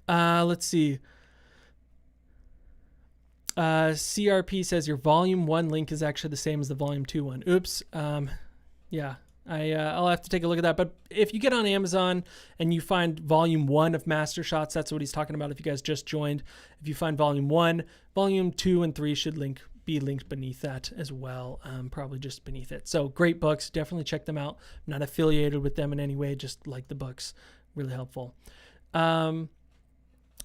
Let's see. CRP says your volume 1 link is actually the same as the volume 2 one. Oops. Yeah, I'll have to take a look at that. But if you get on Amazon and you find volume 1 of Master Shots, that's what he's talking about. If you guys just joined, if you find volume 1, volume 2 and 3 should be linked beneath that as well. Probably just beneath it. So great books. Definitely check them out. I'm not affiliated with them in any way. Just like the books. Really helpful.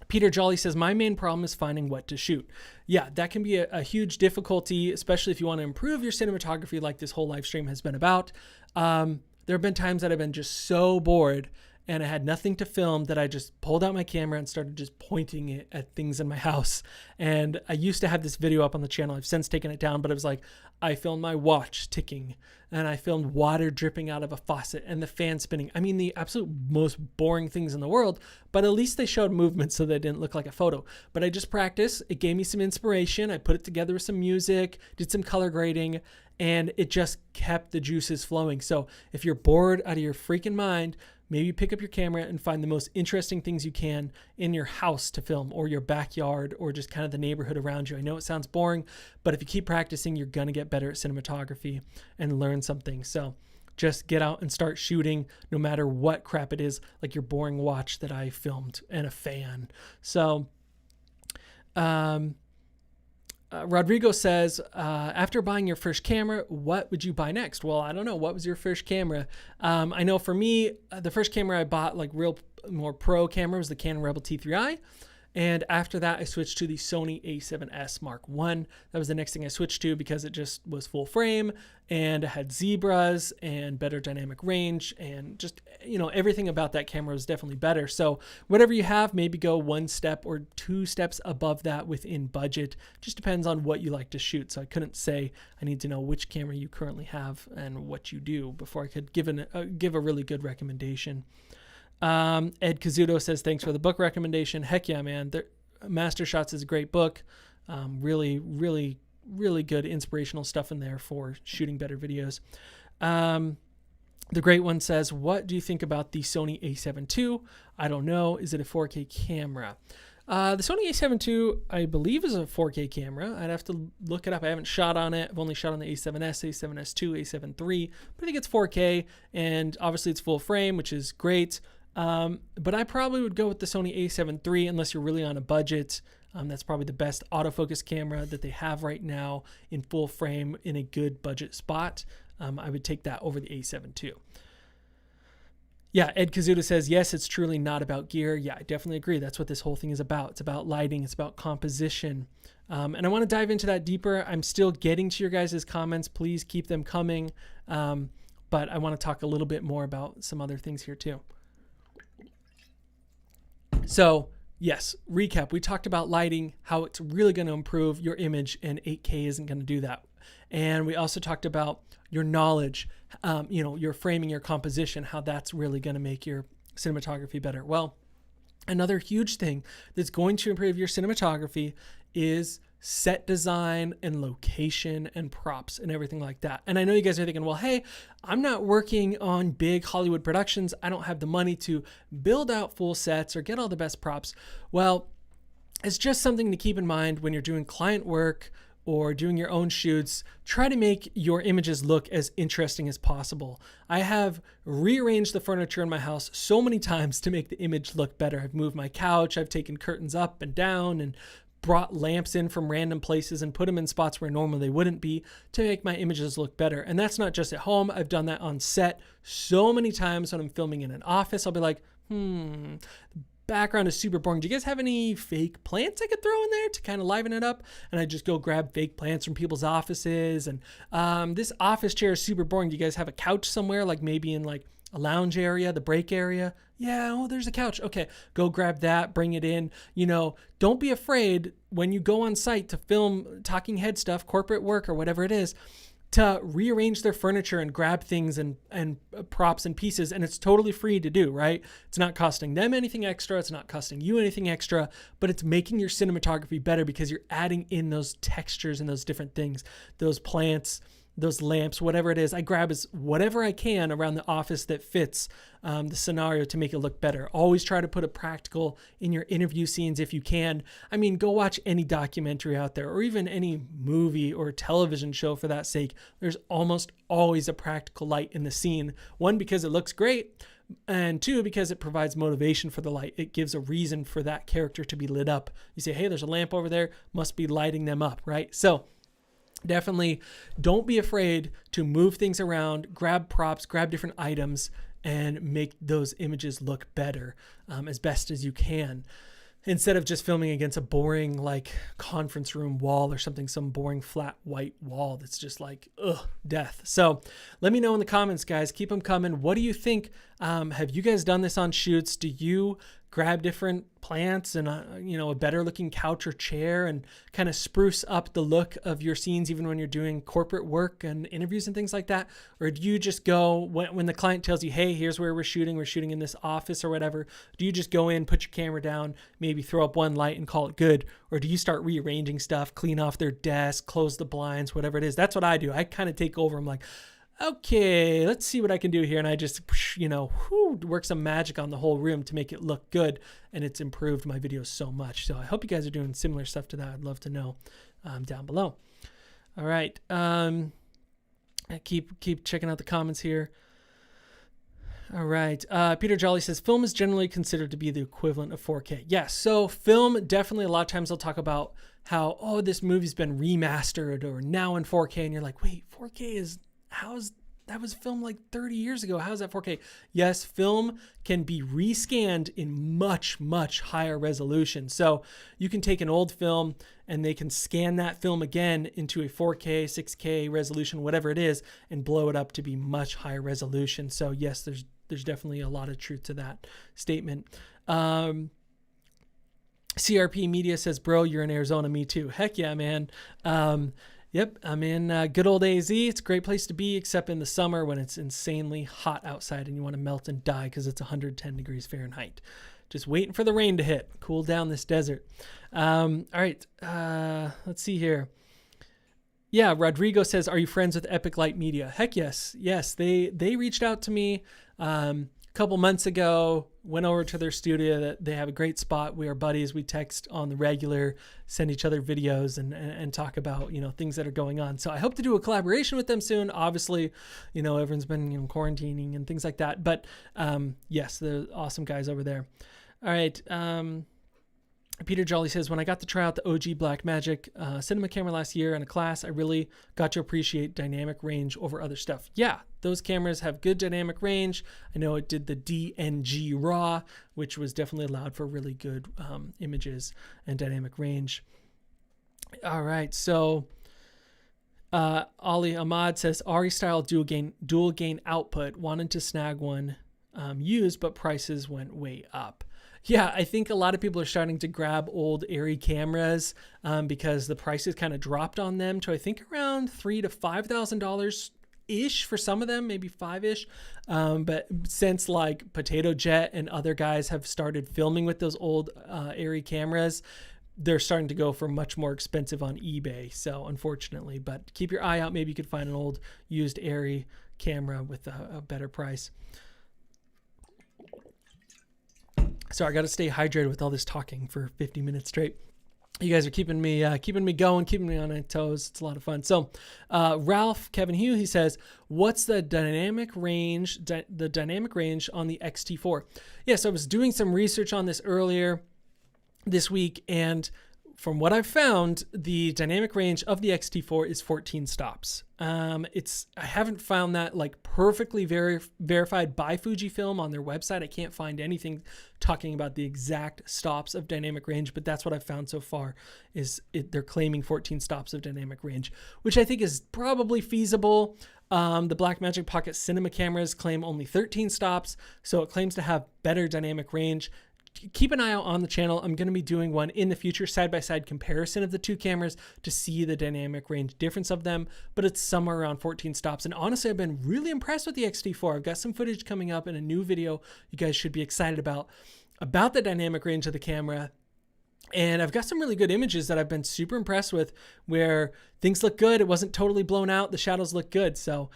Peter Jolly says, my main problem is finding what to shoot. Yeah, that can be a huge difficulty, especially if you want to improve your cinematography like this whole live stream has been about. There have been times that I've been just so bored and I had nothing to film that I just pulled out my camera and started just pointing it at things in my house. And I used to have this video up on the channel. I've since taken it down, but it was like, I filmed my watch ticking and I filmed water dripping out of a faucet and the fan spinning. I mean, the absolute most boring things in the world, but at least they showed movement so that it didn't look like a photo. But I just practiced. It gave me some inspiration. I put it together with some music, did some color grading, and it just kept the juices flowing. So if you're bored out of your freaking mind, maybe pick up your camera and find the most interesting things you can in your house to film, or your backyard, or just kind of the neighborhood around you. I know it sounds boring, but if you keep practicing, you're going to get better at cinematography and learn something. So just get out and start shooting no matter what crap it is, like your boring watch that I filmed and a fan. So, Rodrigo says, after buying your first camera, what would you buy next? Well, I don't know. What was your first camera? I know for me, the first camera I bought, like more pro camera, was the Canon Rebel T3i. And after that, I switched to the Sony a7S Mark I. That was the next thing I switched to because it just was full frame and it had zebras and better dynamic range, and just, everything about that camera was definitely better. So whatever you have, maybe go 1 step or 2 steps above that within budget. Just depends on what you like to shoot. So I couldn't say I need to know which camera you currently have and what you do before I could give a really good recommendation. Ed Kazuto says, thanks for the book recommendation. Heck yeah, man. Master Shots is a great book. Really, really, really good inspirational stuff in there for shooting better videos. The great one says, what do you think about the Sony a7 II? I don't know. Is it a 4K camera? The Sony a7 II, I believe, is a 4K camera. I'd have to look it up. I haven't shot on it. I've only shot on the a7S, a7S II, a7 III, but I think it's 4K, and obviously it's full frame, which is great. But I probably would go with the Sony a7 III unless you're really on a budget. That's probably the best autofocus camera that they have right now in full frame in a good budget spot. I would take that over the a7 II. Yeah, Ed Kazuta says, yes, it's truly not about gear. Yeah, I definitely agree. That's what this whole thing is about. It's about lighting. It's about composition. And I want to dive into that deeper. I'm still getting to your guys' comments. Please keep them coming. But I want to talk a little bit more about some other things here too. So yes, recap. We talked about lighting, how it's really going to improve your image, and 8K isn't going to do that. And we also talked about your knowledge, your framing, your composition, how that's really going to make your cinematography better. Well, another huge thing that's going to improve your cinematography is set design and location and props and everything like that. And I know you guys are thinking, well, hey, I'm not working on big Hollywood productions. I don't have the money to build out full sets or get all the best props. Well, it's just something to keep in mind when you're doing client work or doing your own shoots. Try to make your images look as interesting as possible. I have rearranged the furniture in my house so many times to make the image look better. I've moved my couch, I've taken curtains up and down and brought lamps in from random places and put them in spots where normally they wouldn't be to make my images look better. And that's not just at home. I've done that on set so many times when I'm filming in an office. I'll be like, the background is super boring. Do you guys have any fake plants I could throw in there to kind of liven it up? And I just go grab fake plants from people's offices. And this office chair is super boring. Do you guys have a couch somewhere, like maybe in like a lounge area, the break area? Yeah, oh, there's a couch. Okay, go grab that, bring it in. Don't be afraid when you go on site to film talking head stuff, corporate work or whatever it is, to rearrange their furniture and grab things and props and pieces. And it's totally free to do, right? It's not costing them anything extra. It's not costing you anything extra, but it's making your cinematography better because you're adding in those textures and those different things, those plants, those lamps, whatever it is. I grab whatever I can around the office that fits the scenario to make it look better. Always try to put a practical in your interview scenes if you can. I mean, go watch any documentary out there or even any movie or television show for that sake. There's almost always a practical light in the scene. One, because it looks great, and two, because it provides motivation for the light. It gives a reason for that character to be lit up. You say, hey, there's a lamp over there, must be lighting them up, right? So definitely don't be afraid to move things around, grab props, grab different items, and make those images look better as best as you can. Instead of just filming against a boring like conference room wall or something, some boring flat white wall that's just like, death. So let me know in the comments, guys. Keep them coming. What do you think? Have you guys done this on shoots? Do you grab different plants and a better looking couch or chair and kind of spruce up the look of your scenes even when you're doing corporate work and interviews and things like that? Or do you just go when the client tells you, hey, here's where we're shooting in this office or whatever, do you just go in, put your camera down, maybe throw up one light and call it good? Or do you start rearranging stuff, clean off their desk, close the blinds, whatever it is? That's what I do. I kind of take over. I'm like, okay, let's see what I can do here. And I just, work some magic on the whole room to make it look good. And it's improved my videos so much. So I hope you guys are doing similar stuff to that. I'd love to know down below. All right. I keep checking out the comments here. All right. Peter Jolly says, film is generally considered to be the equivalent of 4K. Yes. So film, definitely a lot of times they'll talk about how, this movie's been remastered or now in 4K. And you're like, wait, 4K that was filmed like 30 years ago. How is that 4K? Yes, film can be rescanned in much, much higher resolution. So you can take an old film and they can scan that film again into a 4K, 6K resolution, whatever it is, and blow it up to be much higher resolution. So yes, there's definitely a lot of truth to that statement. CRP Media says, bro, you're in Arizona. Me too. Heck yeah, man. Yep, I'm in good old AZ. It's a great place to be, except in the summer when it's insanely hot outside and you want to melt and die because it's 110 degrees Fahrenheit. Just waiting for the rain to hit, cool down this desert. All right, let's see here. Yeah, Rodrigo says, are you friends with Epic Light Media? Heck yes. Yes, they reached out to me a couple months ago, went over to their studio. They have a great spot. We are buddies. We text on the regular, send each other videos and talk about, things that are going on. So I hope to do a collaboration with them soon. Obviously, everyone's been quarantining and things like that. But yes, they're awesome guys over there. All right. Peter Jolly says, when I got to try out the OG Blackmagic cinema camera last year in a class, I really got to appreciate dynamic range over other stuff. Yeah, those cameras have good dynamic range. I know it did the DNG RAW, which was definitely allowed for really good images and dynamic range. All right, so Ali Ahmad says, Ari style dual gain output. Wanted to snag one used, but prices went way up. Yeah, I think a lot of people are starting to grab old Arri cameras because the prices kind of dropped on them to I think around $3,000 to $5,000 ish for some of them, maybe $5,000-ish. But since like Potato Jet and other guys have started filming with those old Arri cameras, they're starting to go for much more expensive on eBay. So unfortunately, but keep your eye out. Maybe you could find an old used Arri camera with a better price. Sorry, I got to stay hydrated with all this talking for 50 minutes straight. You guys are keeping me going, keeping me on my toes. It's a lot of fun. So, Ralph Kevin Hugh, he says, "What's the dynamic range? The dynamic range on the XT4?" Yes, I was doing some research on this earlier this week, and from what I've found, the dynamic range of the X-T4 is 14 stops. I haven't found that like perfectly verified by Fujifilm on their website. I can't find anything talking about the exact stops of dynamic range, but that's what I've found so far. They're claiming 14 stops of dynamic range, which I think is probably feasible. The Blackmagic Pocket Cinema cameras claim only 13 stops, so it claims to have better dynamic range. Keep an eye out on the channel. I'm going to be doing one in the future, side-by-side comparison of the two cameras to see the dynamic range difference of them, but it's somewhere around 14 stops. And honestly, I've been really impressed with the X-T4. I've got some footage coming up in a new video you guys should be excited about the dynamic range of the camera. And I've got some really good images that I've been super impressed with where things look good. It wasn't totally blown out. The shadows look good. So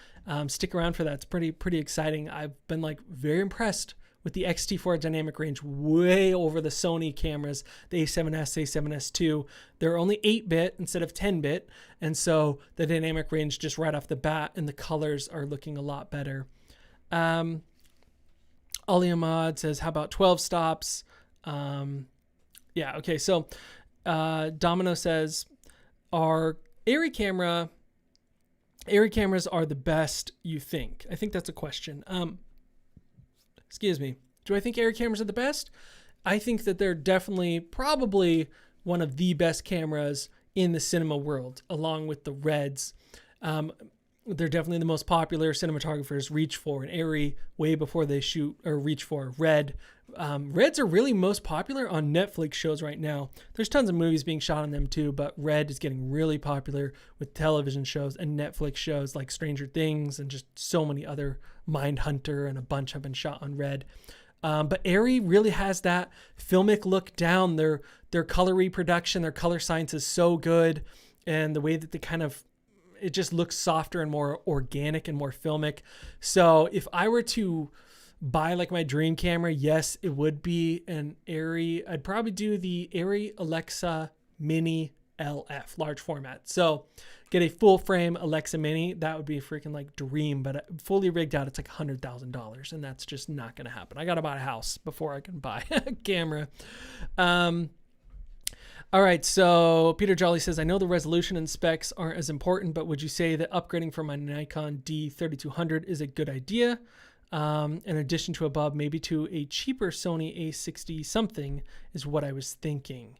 stick around for that. It's pretty exciting. I've been like very impressed with the X-T4 dynamic range, way over the Sony cameras, the A7S, A7S II. They're only 8-bit instead of 10-bit. And so the dynamic range just right off the bat and the colors are looking a lot better. Ali Ahmad says, how about 12 stops? Yeah, okay. So Domino says, are Arri cameras are the best you think? I think that's a question. Excuse me. Do I think Arri cameras are the best? I think that they're definitely, probably one of the best cameras in the cinema world, along with the Reds. They're definitely the most popular. Cinematographers reach for an Arri way before they shoot or reach for a Red. Reds are really most popular on Netflix shows right now. There's tons of movies being shot on them too, but Red is getting really popular with television shows and Netflix shows like Stranger Things and just so many other. Mindhunter and a bunch have been shot on Red. But Arri really has that filmic look down. Their color reproduction, their color science is so good. And the way that it just looks softer and more organic and more filmic. So if I were to buy like my dream camera, yes, it would be an Arri. I'd probably do the Arri Alexa Mini LF, large format. So get a full frame Alexa Mini. That would be a freaking like dream, but fully rigged out, it's like $100,000 and that's just not going to happen. I got to buy a house before I can buy a camera. All right. So Peter Jolly says, I know the resolution and specs aren't as important, but would you say that upgrading from my Nikon D3200 is a good idea? In addition to above, maybe to a cheaper Sony A60 something is what I was thinking.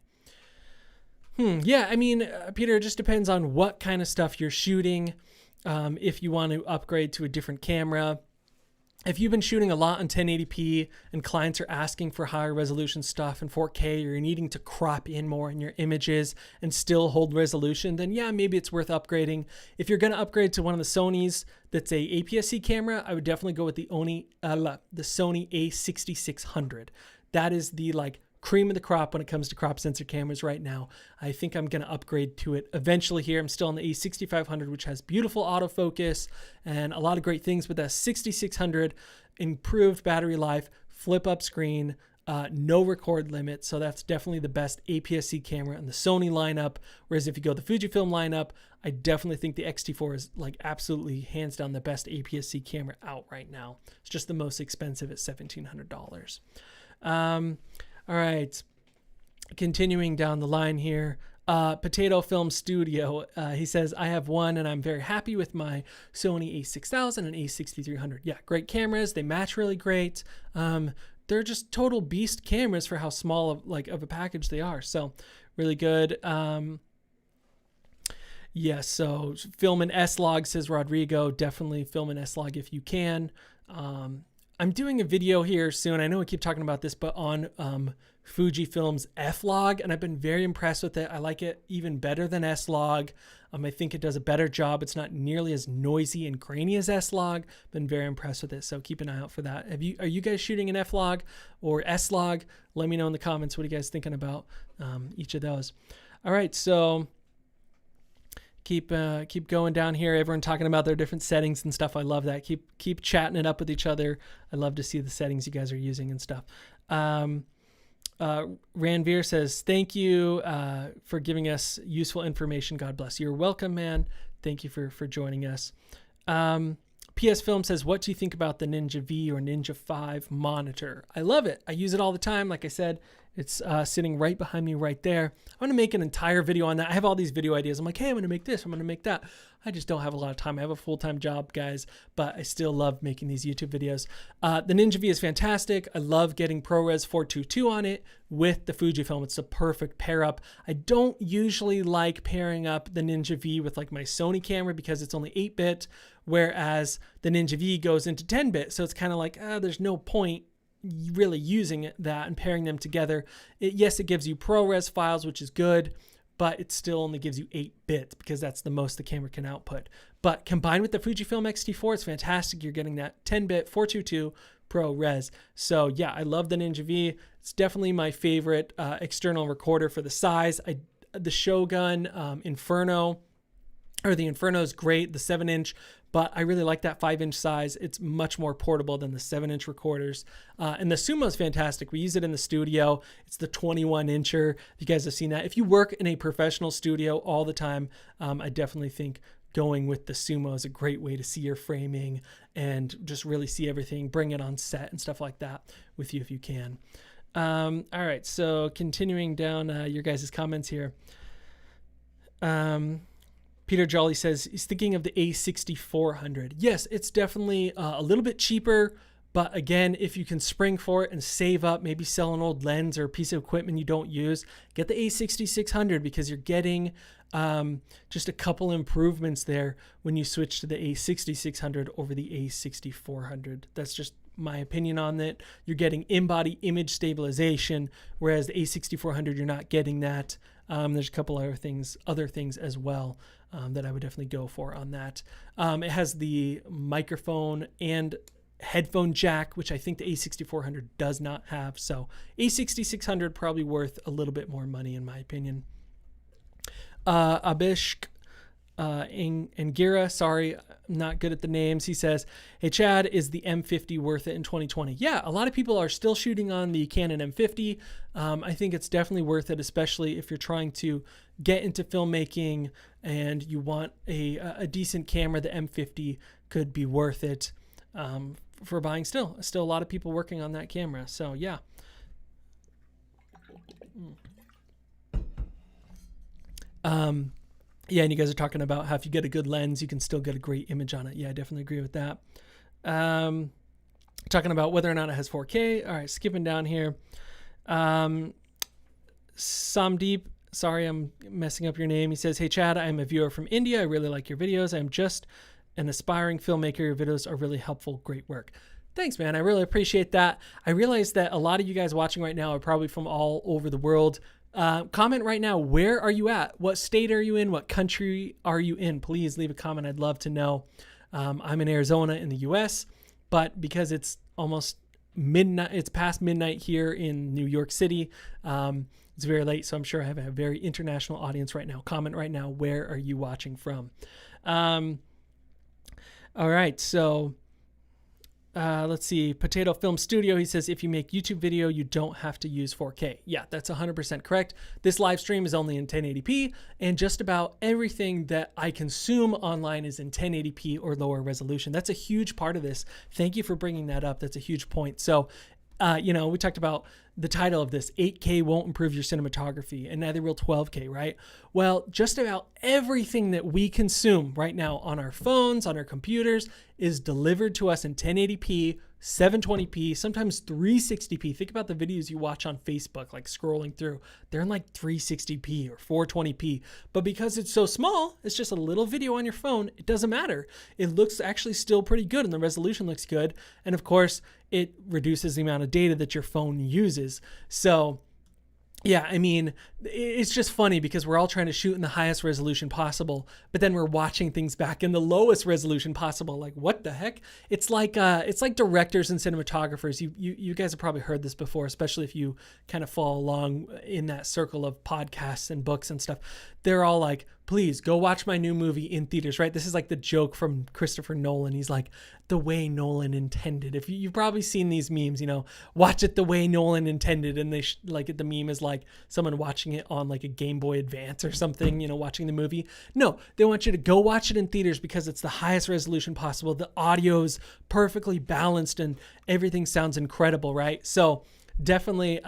Yeah, I mean, Peter, it just depends on what kind of stuff you're shooting. If you want to upgrade to a different camera. If you've been shooting a lot on 1080p and clients are asking for higher resolution stuff in 4K, or you're needing to crop in more in your images and still hold resolution, then yeah, maybe it's worth upgrading. If you're going to upgrade to one of the Sonys that's a APS-C camera, I would definitely go with the Sony A6600. That is the like cream of the crop when it comes to crop sensor cameras right now. I think I'm going to upgrade to it eventually here. I'm still on the A6500, which has beautiful autofocus and a lot of great things, but the 6600 improved battery life, flip up screen, no record limit. So that's definitely the best APS-C camera in the Sony lineup. Whereas if you go the Fujifilm lineup, I definitely think the X-T4 is like absolutely hands down the best APS-C camera out right now. It's just the most expensive at $1,700. All right, continuing down the line here. Potato Film Studio, he says, I have one and I'm very happy with my Sony a6000 and a6300. Yeah, great cameras. They match really great. They're just total beast cameras for how small of a package they are. So really good. Yes, so film in S-Log, says Rodrigo. Definitely film in S-Log if you can. I'm doing a video here soon. I know I keep talking about this, but on Fujifilm's F-Log, and I've been very impressed with it. I like it even better than S-Log. I think it does a better job. It's not nearly as noisy and grainy as S-Log. Been very impressed with it, so keep an eye out for that. Are you guys shooting an F-Log or S-Log? Let me know in the comments what are you guys thinking about each of those. All right, so keep going down here. Everyone talking about their different settings and stuff. I love that. Keep chatting it up with each other. I love to see the settings you guys are using and stuff. Ranveer says, thank you for giving us useful information. God bless you. You're welcome, man. Thank you for joining us. PS Film says, what do you think about the Ninja V or Ninja 5 monitor? I love it. I use it all the time. Like I said, It's sitting right behind me right there. I'm going to make an entire video on that. I have all these video ideas. I'm like, hey, I'm going to make this. I'm going to make that. I just don't have a lot of time. I have a full-time job, guys, but I still love making these YouTube videos. The Ninja V is fantastic. I love getting ProRes 422 on it with the Fujifilm. It's a perfect pair up. I don't usually like pairing up the Ninja V with like my Sony camera because it's only 8-bit, whereas the Ninja V goes into 10-bit. So it's kind of like, there's no point really using that and pairing them together. Yes, it gives you ProRes files, which is good, but it still only gives you 8-bit because that's the most the camera can output. But combined with the Fujifilm X-T4, it's fantastic. You're getting that 10-bit 422 ProRes. So yeah, I love the Ninja V. It's definitely my favorite external recorder for the size. The Shogun Inferno, or the Inferno is great, the 7-inch, but I really like that 5-inch size. It's much more portable than the 7-inch recorders. And the Sumo is fantastic. We use it in the studio. It's the 21-incher. You guys have seen that. If you work in a professional studio all the time, I definitely think going with the Sumo is a great way to see your framing and just really see everything, bring it on set and stuff like that with you if you can. All right, so continuing down your guys' comments here. Peter Jolly says he's thinking of the A6400. Yes, it's definitely a little bit cheaper, but again, if you can spring for it and save up, maybe sell an old lens or a piece of equipment you don't use, get the A6600 because you're getting just a couple improvements there when you switch to the A6600 over the A6400. That's just my opinion on it. You're getting in-body image stabilization, whereas the A6400, you're not getting that. There's a couple other things as well that I would definitely go for on that. It has the microphone and headphone jack, which I think the A6400 does not have. So A6600 probably worth a little bit more money in my opinion. Abishk Angira, sorry, I'm not good at the names. He says, hey Chad, is the M50 worth it in 2020? Yeah, a lot of people are still shooting on the Canon M50. I think it's definitely worth it, especially if you're trying to get into filmmaking and you want a decent camera. The M50 could be worth it for buying still. Still a lot of people working on that camera. So yeah. Yeah, and you guys are talking about how if you get a good lens, you can still get a great image on it. Yeah, I definitely agree with that. Talking about whether or not it has 4K. All right, skipping down here. Samdeep, sorry I'm messing up your name. He says, hey Chad, I'm a viewer from India. I really like your videos. I'm just an aspiring filmmaker. Your videos are really helpful. Great work. Thanks, man. I really appreciate that. I realize that a lot of you guys watching right now are probably from all over the world. Comment right now, where are you at? What state are you in? What country are you in? Please leave a comment. I'd love to know. I'm in Arizona in the US, but because it's almost midnight, it's past midnight here in New York City. It's very late, so I'm sure I have a very international audience right now. Comment right now, where are you watching from? All right, so let's see. Potato Film Studio, he says, if you make YouTube video, you don't have to use 4K. Yeah, that's 100% correct. This live stream is only in 1080p, and just about everything that I consume online is in 1080p or lower resolution. That's a huge part of this. Thank you for bringing that up. That's a huge point. So, we talked about the title of this, 8K won't improve your cinematography, and neither will 12K, right? Well, just about everything that we consume right now on our phones, on our computers, is delivered to us in 1080p, 720p, sometimes 360p. Think about the videos you watch on Facebook, like scrolling through. They're in like 360p or 420p. But because it's so small, it's just a little video on your phone, it doesn't matter. It looks actually still pretty good and the resolution looks good. And of course, it reduces the amount of data that your phone uses. So yeah, I mean, it's just funny because we're all trying to shoot in the highest resolution possible, but then we're watching things back in the lowest resolution possible. Like, what the heck? It's like directors and cinematographers. You guys have probably heard this before, especially if you kind of fall along in that circle of podcasts and books and stuff. They're all like, please go watch my new movie in theaters, right? This is like the joke from Christopher Nolan. He's like, the way Nolan intended. If you've probably seen these memes, watch it the way Nolan intended. And they the meme is like someone watching it on like a Game Boy Advance or something, watching the movie. No, they want you to go watch it in theaters because it's the highest resolution possible. The audio's perfectly balanced and everything sounds incredible, right? So definitely,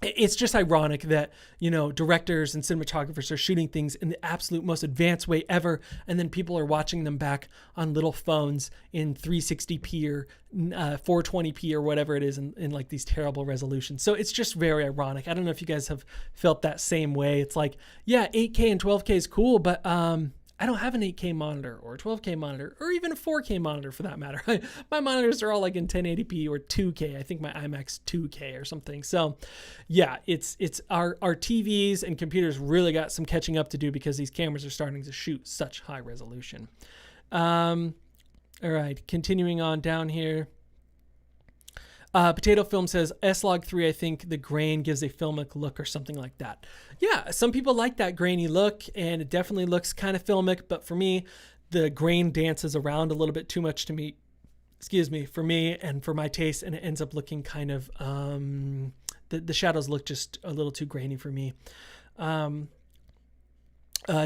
it's just ironic that, you know, directors and cinematographers are shooting things in the absolute most advanced way ever, and then people are watching them back on little phones in 360p or 420p or whatever it is in like these terrible resolutions. So it's just very ironic. I don't know if you guys have felt that same way. It's like, yeah, 8K and 12K is cool, but I don't have an 8K monitor or a 12K monitor or even a 4K monitor for that matter. My monitors are all like in 1080p or 2K. I think my iMac's 2K or something. So yeah, it's our TVs and computers really got some catching up to do because these cameras are starting to shoot such high resolution. All right, continuing on down here. Potato Film says S-Log3, I think the grain gives a filmic look or something like that. Yeah, some people like that grainy look, and it definitely looks kind of filmic, but for me, the grain dances around a little bit too much to me, for me and for my taste, and it ends up looking kind of, the shadows look just a little too grainy for me.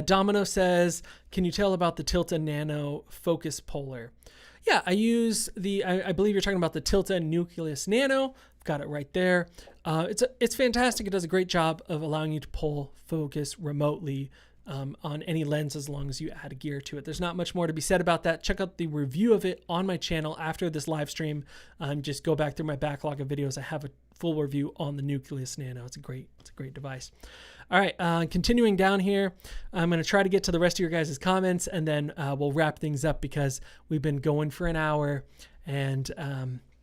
Domino says, can you tell about the Tilta Nano Focus Polar? Yeah, I use I believe you're talking about the Tilta Nucleus Nano. I've got it right there. It's fantastic. It does a great job of allowing you to pull focus remotely on any lens as long as you add a gear to it. There's not much more to be said about that. Check out the review of it on my channel after this live stream. Just go back through my backlog of videos. I have a full review on the Nucleus Nano. It's a great device. All right, continuing down here, I'm going to try to get to the rest of your guys' comments, and then we'll wrap things up because we've been going for an hour, and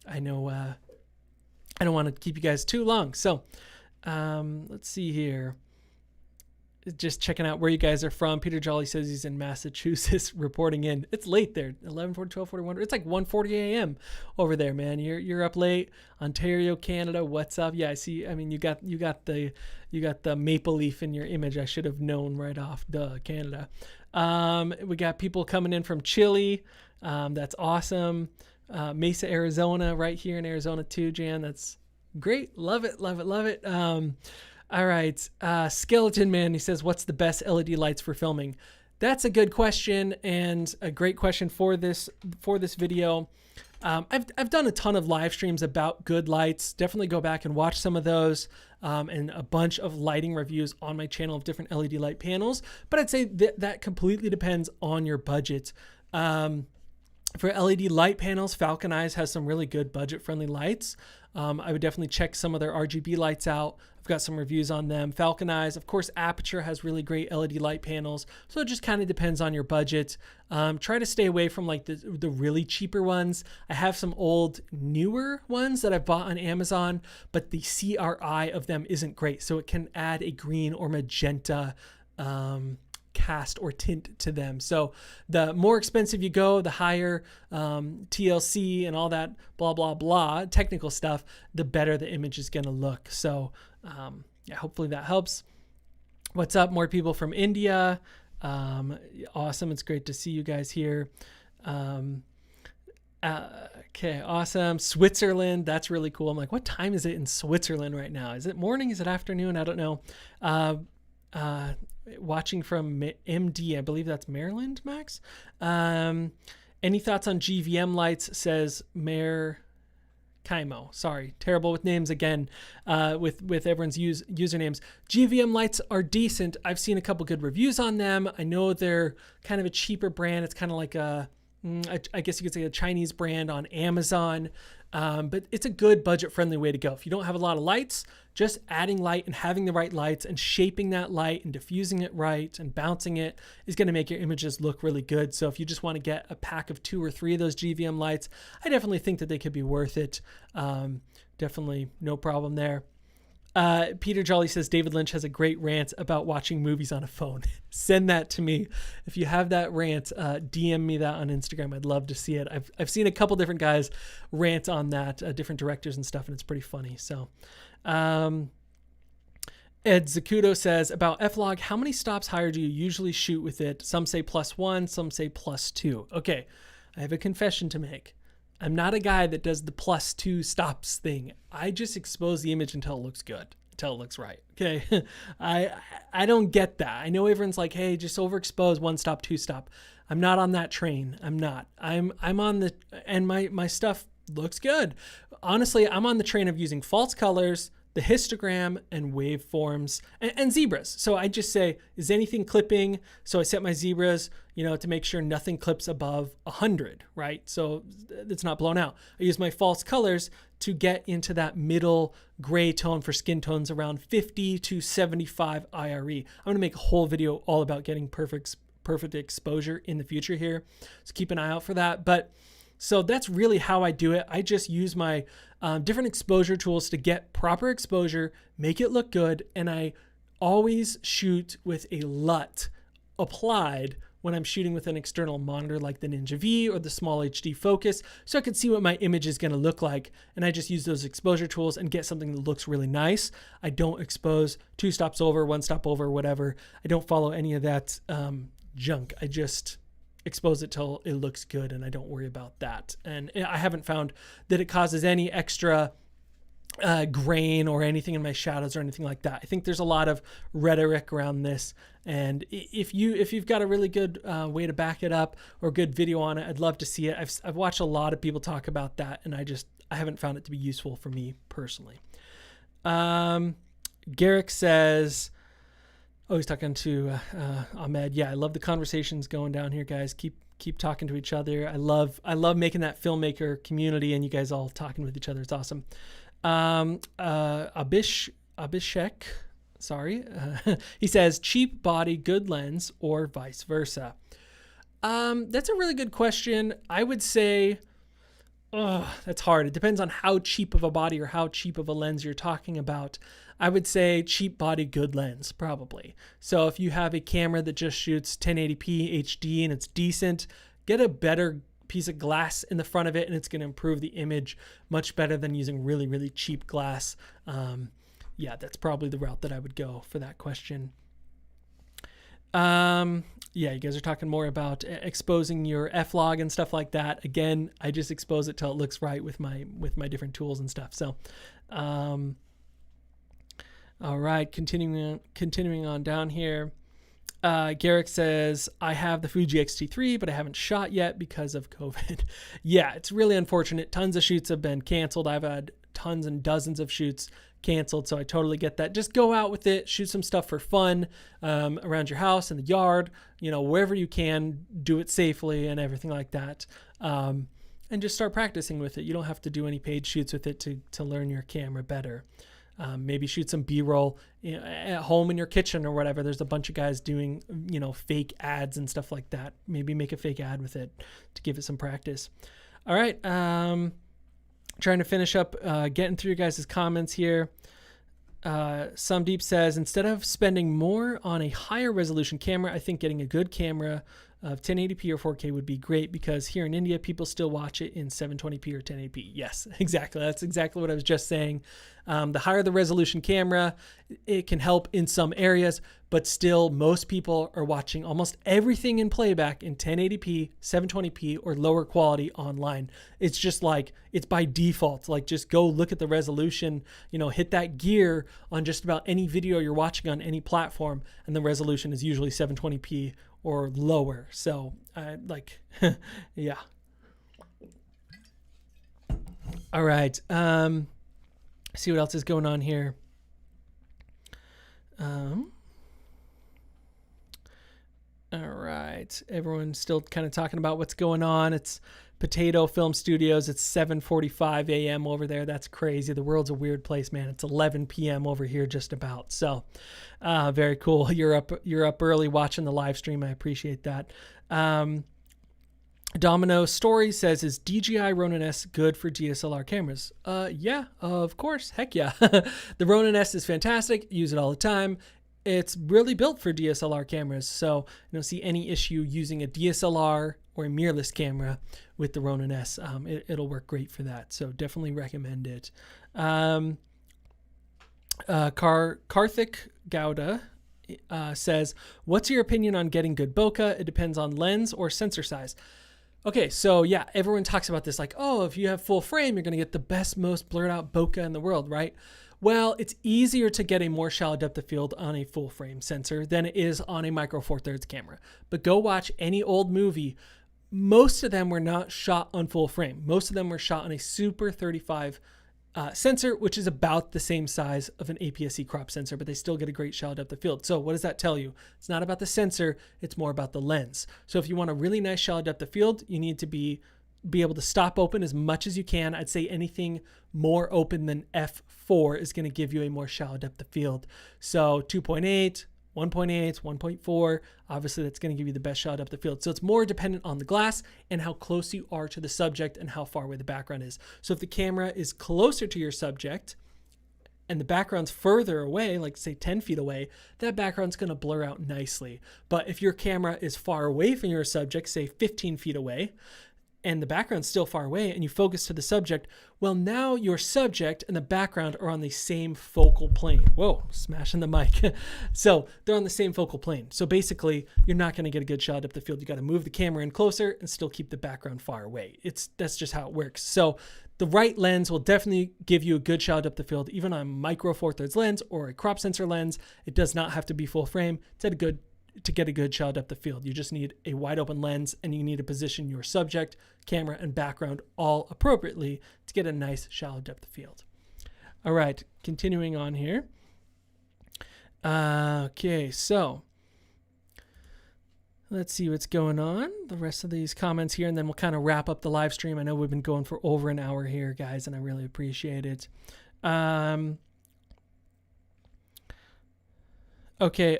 I know I don't want to keep you guys too long. So let's see here. Just checking out where you guys are from. Peter Jolly says he's in Massachusetts reporting in. It's late there, 11:40, 12:41. It's like 1:40 a.m. over there, man. You're up late. Ontario, Canada. What's up? Yeah, I see. I mean, you got the maple leaf in your image. I should have known right off. Duh, Canada. We got people coming in from Chile. That's awesome. Mesa, Arizona, right here in Arizona too, Jan. That's great. Love it. Love it. Love it. All right. Skeleton Man, he says, what's the best LED lights for filming? That's a good question and a great question for this video. I've done a ton of live streams about good lights. Definitely go back and watch some of those, and a bunch of lighting reviews on my channel of different LED light panels. But I'd say that completely depends on your budget. For LED light panels, Falcon Eyes has some really good budget-friendly lights. I would definitely check some of their RGB lights out. I've got some reviews on them. Falcon Eyes, of course, Aperture has really great LED light panels. So it just kind of depends on your budget. Try to stay away from like the really cheaper ones. I have some old, newer ones that I bought on Amazon, but the CRI of them isn't great. So it can add a green or magenta cast or tint to them. So the more expensive you go, the higher TLC and all that blah blah blah technical stuff, the better the image is going to look. So yeah, hopefully that helps. What's up? More people from India. Awesome. It's great to see you guys here. Okay, awesome. Switzerland, that's really cool. I'm like, what time is it in Switzerland right now? Is it morning? Is it afternoon? I don't know. Watching from MD, I believe that's Maryland, Max. Any thoughts on GVM lights, says Mayor Kaimo. Sorry, terrible with names again, with everyone's usernames. GVM lights are decent. I've seen a couple good reviews on them. I know they're kind of a cheaper brand. It's kind of like I guess you could say a Chinese brand on Amazon. But it's a good budget-friendly way to go. If you don't have a lot of lights, just adding light and having the right lights and shaping that light and diffusing it right and bouncing it is going to make your images look really good. So if you just want to get a pack of 2 or 3 of those GVM lights, I definitely think that they could be worth it. Definitely no problem there. Peter Jolly says David Lynch has a great rant about watching movies on a phone. Send that to me. If you have that rant, DM me that on Instagram. I'd love to see it. I've seen a couple different guys rant on that, different directors and stuff, and it's pretty funny. So, Ed Zacuto says, about F-Log, how many stops higher do you usually shoot with it? Some say +1, some say +2. Okay, I have a confession to make. I'm not a guy that does the +2 stops thing. I just expose the image until it looks good, until it looks right. Okay. I don't get that. I know everyone's like, hey, just overexpose 1 stop, 2 stop. I'm not on that train. I'm not. I'm on the, and my stuff looks good. Honestly, I'm on the train of using false colors, the histogram and waveforms and zebras. So I just say, is anything clipping? So I set my zebras, to make sure nothing clips above 100, right? So it's not blown out. I use my false colors to get into that middle gray tone for skin tones around 50 to 75 IRE. I'm going to make a whole video all about getting perfect exposure in the future here. So keep an eye out for that. But so that's really how I do it. I just use my different exposure tools to get proper exposure, make it look good, and I always shoot with a LUT applied when I'm shooting with an external monitor like the Ninja V or the small HD focus, so I can see what my image is going to look like. And I just use those exposure tools and get something that looks really nice. I don't expose 2 stops over, 1 stop over, whatever. I don't follow any of that junk. I just expose it till it looks good, and I don't worry about that. And I haven't found that it causes any extra grain or anything in my shadows or anything like that. I think there's a lot of rhetoric around this, and if you've got a really good way to back it up or good video on it, I'd love to see it. I've watched a lot of people talk about that, and I haven't found it to be useful for me personally. Garrick says, oh, he's talking to Ahmed. Yeah, I love the conversations going down here, guys. Keep talking to each other. I love making that filmmaker community and you guys all talking with each other. It's awesome. Abhishek, sorry. He says, cheap body, good lens, or vice versa. That's a really good question. I would say, that's hard. It depends on how cheap of a body or how cheap of a lens you're talking about. I would say cheap body, good lens, probably. So if you have a camera that just shoots 1080p HD and it's decent, get a better piece of glass in the front of it, and it's going to improve the image much better than using really, really cheap glass. Yeah, that's probably the route that I would go for that question. Yeah, you guys are talking more about exposing your F-log and stuff like that. Again, I just expose it till it looks right with my different tools and stuff. So, all right, continuing on down here. Garrick says, I have the Fuji X-T3, but I haven't shot yet because of COVID. Yeah, it's really unfortunate. Tons of shoots have been canceled. I've had tons and dozens of shoots canceled, so I totally get that. Just go out with it, shoot some stuff for fun around your house, in the yard, wherever you can, do it safely and everything like that. And just start practicing with it. You don't have to do any paid shoots with it to learn your camera better. Maybe shoot some B-roll at home in your kitchen or whatever. There's a bunch of guys doing, fake ads and stuff like that. Maybe make a fake ad with it to give it some practice. All right. Trying to finish up, getting through your guys' comments here. Samdeep says, instead of spending more on a higher resolution camera, I think getting a good camera of 1080p or 4K would be great, because here in India, people still watch it in 720p or 1080p. Yes, exactly. That's exactly what I was just saying. The higher the resolution camera, it can help in some areas, but still most people are watching almost everything in playback in 1080p, 720p, or lower quality online. It's just like, it's by default. Like, just go look at the resolution, hit that gear on just about any video you're watching on any platform, and the resolution is usually 720p or lower. So yeah. All right. See what else is going on here. All right. Everyone's still kind of talking about what's going on. It's Potato Film Studios. It's 7:45 a.m. over there. That's crazy. The world's a weird place, man. It's 11 p.m. over here just about. So very cool. You're up early watching the live stream. I appreciate that. Domino Story says, is DJI Ronin S good for DSLR cameras? Yeah, of course. Heck yeah. The Ronin S is fantastic. Use it all the time. It's really built for DSLR cameras, so I don't see any issue using a DSLR or a mirrorless camera with the Ronin S. It'll work great for that, so definitely recommend it. Karthik Gowda says, what's your opinion on getting good bokeh? It depends on lens or sensor size. Okay, so yeah, everyone talks about this like, oh, if you have full frame, you're going to get the best, most blurred out bokeh in the world, right? Well, it's easier to get a more shallow depth of field on a full frame sensor than it is on a micro four thirds camera. But go watch any old movie. Most of them were not shot on full frame. Most of them were shot on a super 35 sensor, which is about the same size of an APS-C crop sensor, but they still get a great shallow depth of field. So what does that tell you? It's not about the sensor, it's more about the lens. So if you want a really nice shallow depth of field, you need to be able to stop open as much as you can. I'd say anything more open than f4 is going to give you a more shallow depth of field. So 2.8, 1.8, 1.4, obviously that's going to give you the best shallow depth of field. So it's more dependent on the glass and how close you are to the subject and how far away the background is. So if the camera is closer to your subject and the background's further away, like say 10 feet away, that background's going to blur out nicely. But if your camera is far away from your subject, say 15 feet away, and the background's still far away and you focus to the subject, well, now your subject and the background are on the same focal plane. Whoa, smashing the mic. So they're on the same focal plane. So basically, you're not going to get a good shot depth of field. You got to move the camera in closer and still keep the background far away. That's just how it works. So the right lens will definitely give you a good shot depth of field, even on a micro 4/3 lens or a crop sensor lens. It does not have to be full frame to get a good shot depth of field. You just need a wide open lens and you need to position your subject, camera, and background all appropriately to get a nice shallow depth of field. All right, continuing on here. Okay, so let's see what's going on. The rest of these comments here, and then we'll kind of wrap up the live stream. I know we've been going for over an hour here, guys, and I really appreciate it. Okay,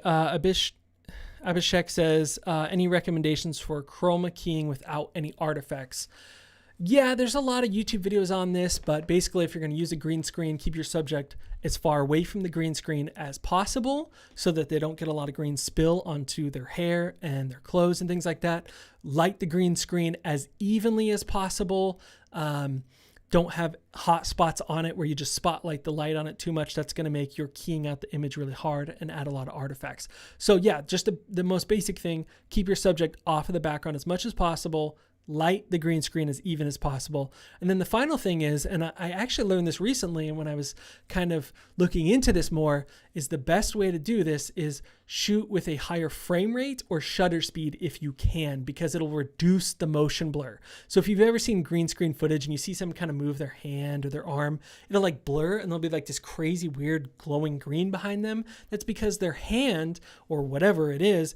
Abhishek says, any recommendations for chroma keying without any artifacts? Yeah, there's a lot of YouTube videos on this, but basically if you're going to use a green screen, keep your subject as far away from the green screen as possible so that they don't get a lot of green spill onto their hair and their clothes and things like that. Light the green screen as evenly as possible. Don't have hot spots on it where you just spotlight the light on it too much. That's going to make your keying out the image really hard and add a lot of artifacts. So yeah, just the most basic thing, keep your subject off of the background as much as possible. Light the green screen as even as possible. And then the final thing is, and I actually learned this recently, and when I was kind of looking into this more, is the best way to do this is shoot with a higher frame rate or shutter speed if you can, because it'll reduce the motion blur. So if you've ever seen green screen footage and you see someone kind of move their hand or their arm, it'll like blur and there'll be like this crazy weird glowing green behind them. That's because their hand or whatever it is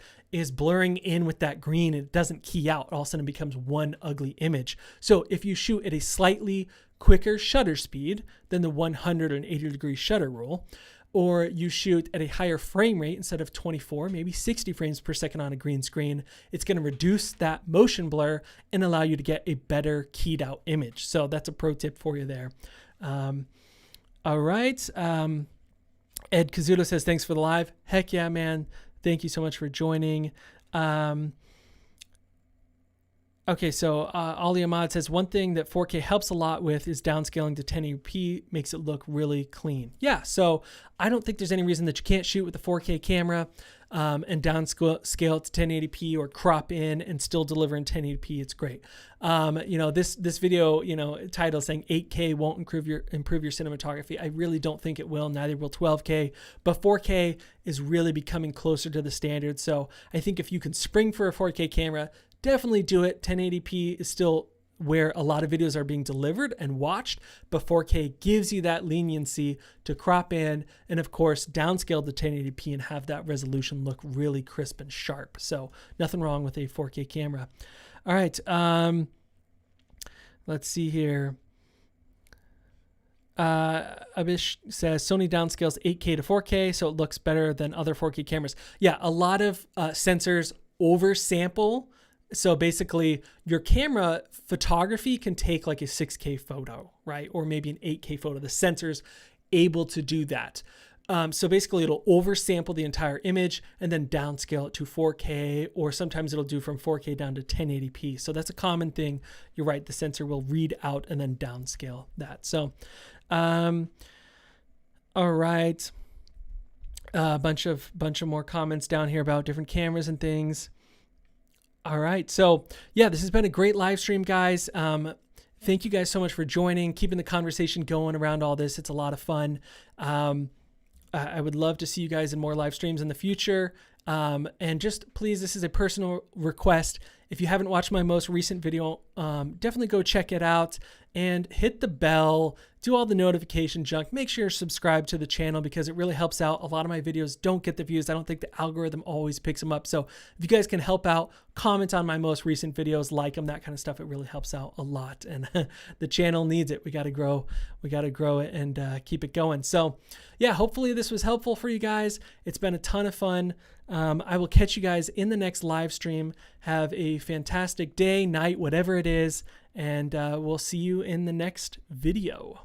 blurring in with that green. It doesn't key out. All of a sudden it becomes one ugly image. So if you shoot at a slightly quicker shutter speed than the 180-degree shutter rule, or you shoot at a higher frame rate instead of 24, maybe 60 frames per second on a green screen, it's going to reduce that motion blur and allow you to get a better keyed out image. So that's a pro tip for you there. All right. Ed Kazuto says, thanks for the live. Heck yeah, man. Thank you so much for joining. Okay, so Ali Ahmad says, one thing that 4K helps a lot with is downscaling to 1080p, makes it look really clean. Yeah, so I don't think there's any reason that you can't shoot with a 4K camera and downscale it to 1080p or crop in and still deliver in 1080p. It's great. This video, title saying 8K won't improve your cinematography. I really don't think it will. Neither will 12K, but 4K is really becoming closer to the standard. So I think if you can spring for a 4K camera, definitely do it. 1080p is still where a lot of videos are being delivered and watched, but 4K gives you that leniency to crop in and of course downscale to 1080p and have that resolution look really crisp and sharp. So nothing wrong with a 4K camera. All right, let's see here. Abish says Sony downscales 8K to 4K, so it looks better than other 4K cameras. Yeah, a lot of sensors oversample. So basically your camera photography can take like a 6K photo, right? Or maybe an 8K photo. The sensor's able to do that. So basically it'll oversample the entire image and then downscale it to 4K, or sometimes it'll do from 4K down to 1080p. So that's a common thing. You're right. The sensor will read out and then downscale that. So, all right. A bunch of more comments down here about different cameras and things. All right. So yeah, this has been a great live stream, guys. Thank you guys so much for joining, keeping the conversation going around all this. It's a lot of fun. I would love to see you guys in more live streams in the future. And just please, this is a personal request. If you haven't watched my most recent video, definitely go check it out and hit the bell, do all the notification junk. Make sure you're subscribed to the channel because it really helps out. A lot of my videos don't get the views. I don't think the algorithm always picks them up. So if you guys can help out, comment on my most recent videos, like them, that kind of stuff. It really helps out a lot. And the channel needs it. We got to grow. We got to grow it and keep it going. So yeah, hopefully this was helpful for you guys. It's been a ton of fun. I will catch you guys in the next live stream. Have a fantastic day, night, whatever it is, and we'll see you in the next video.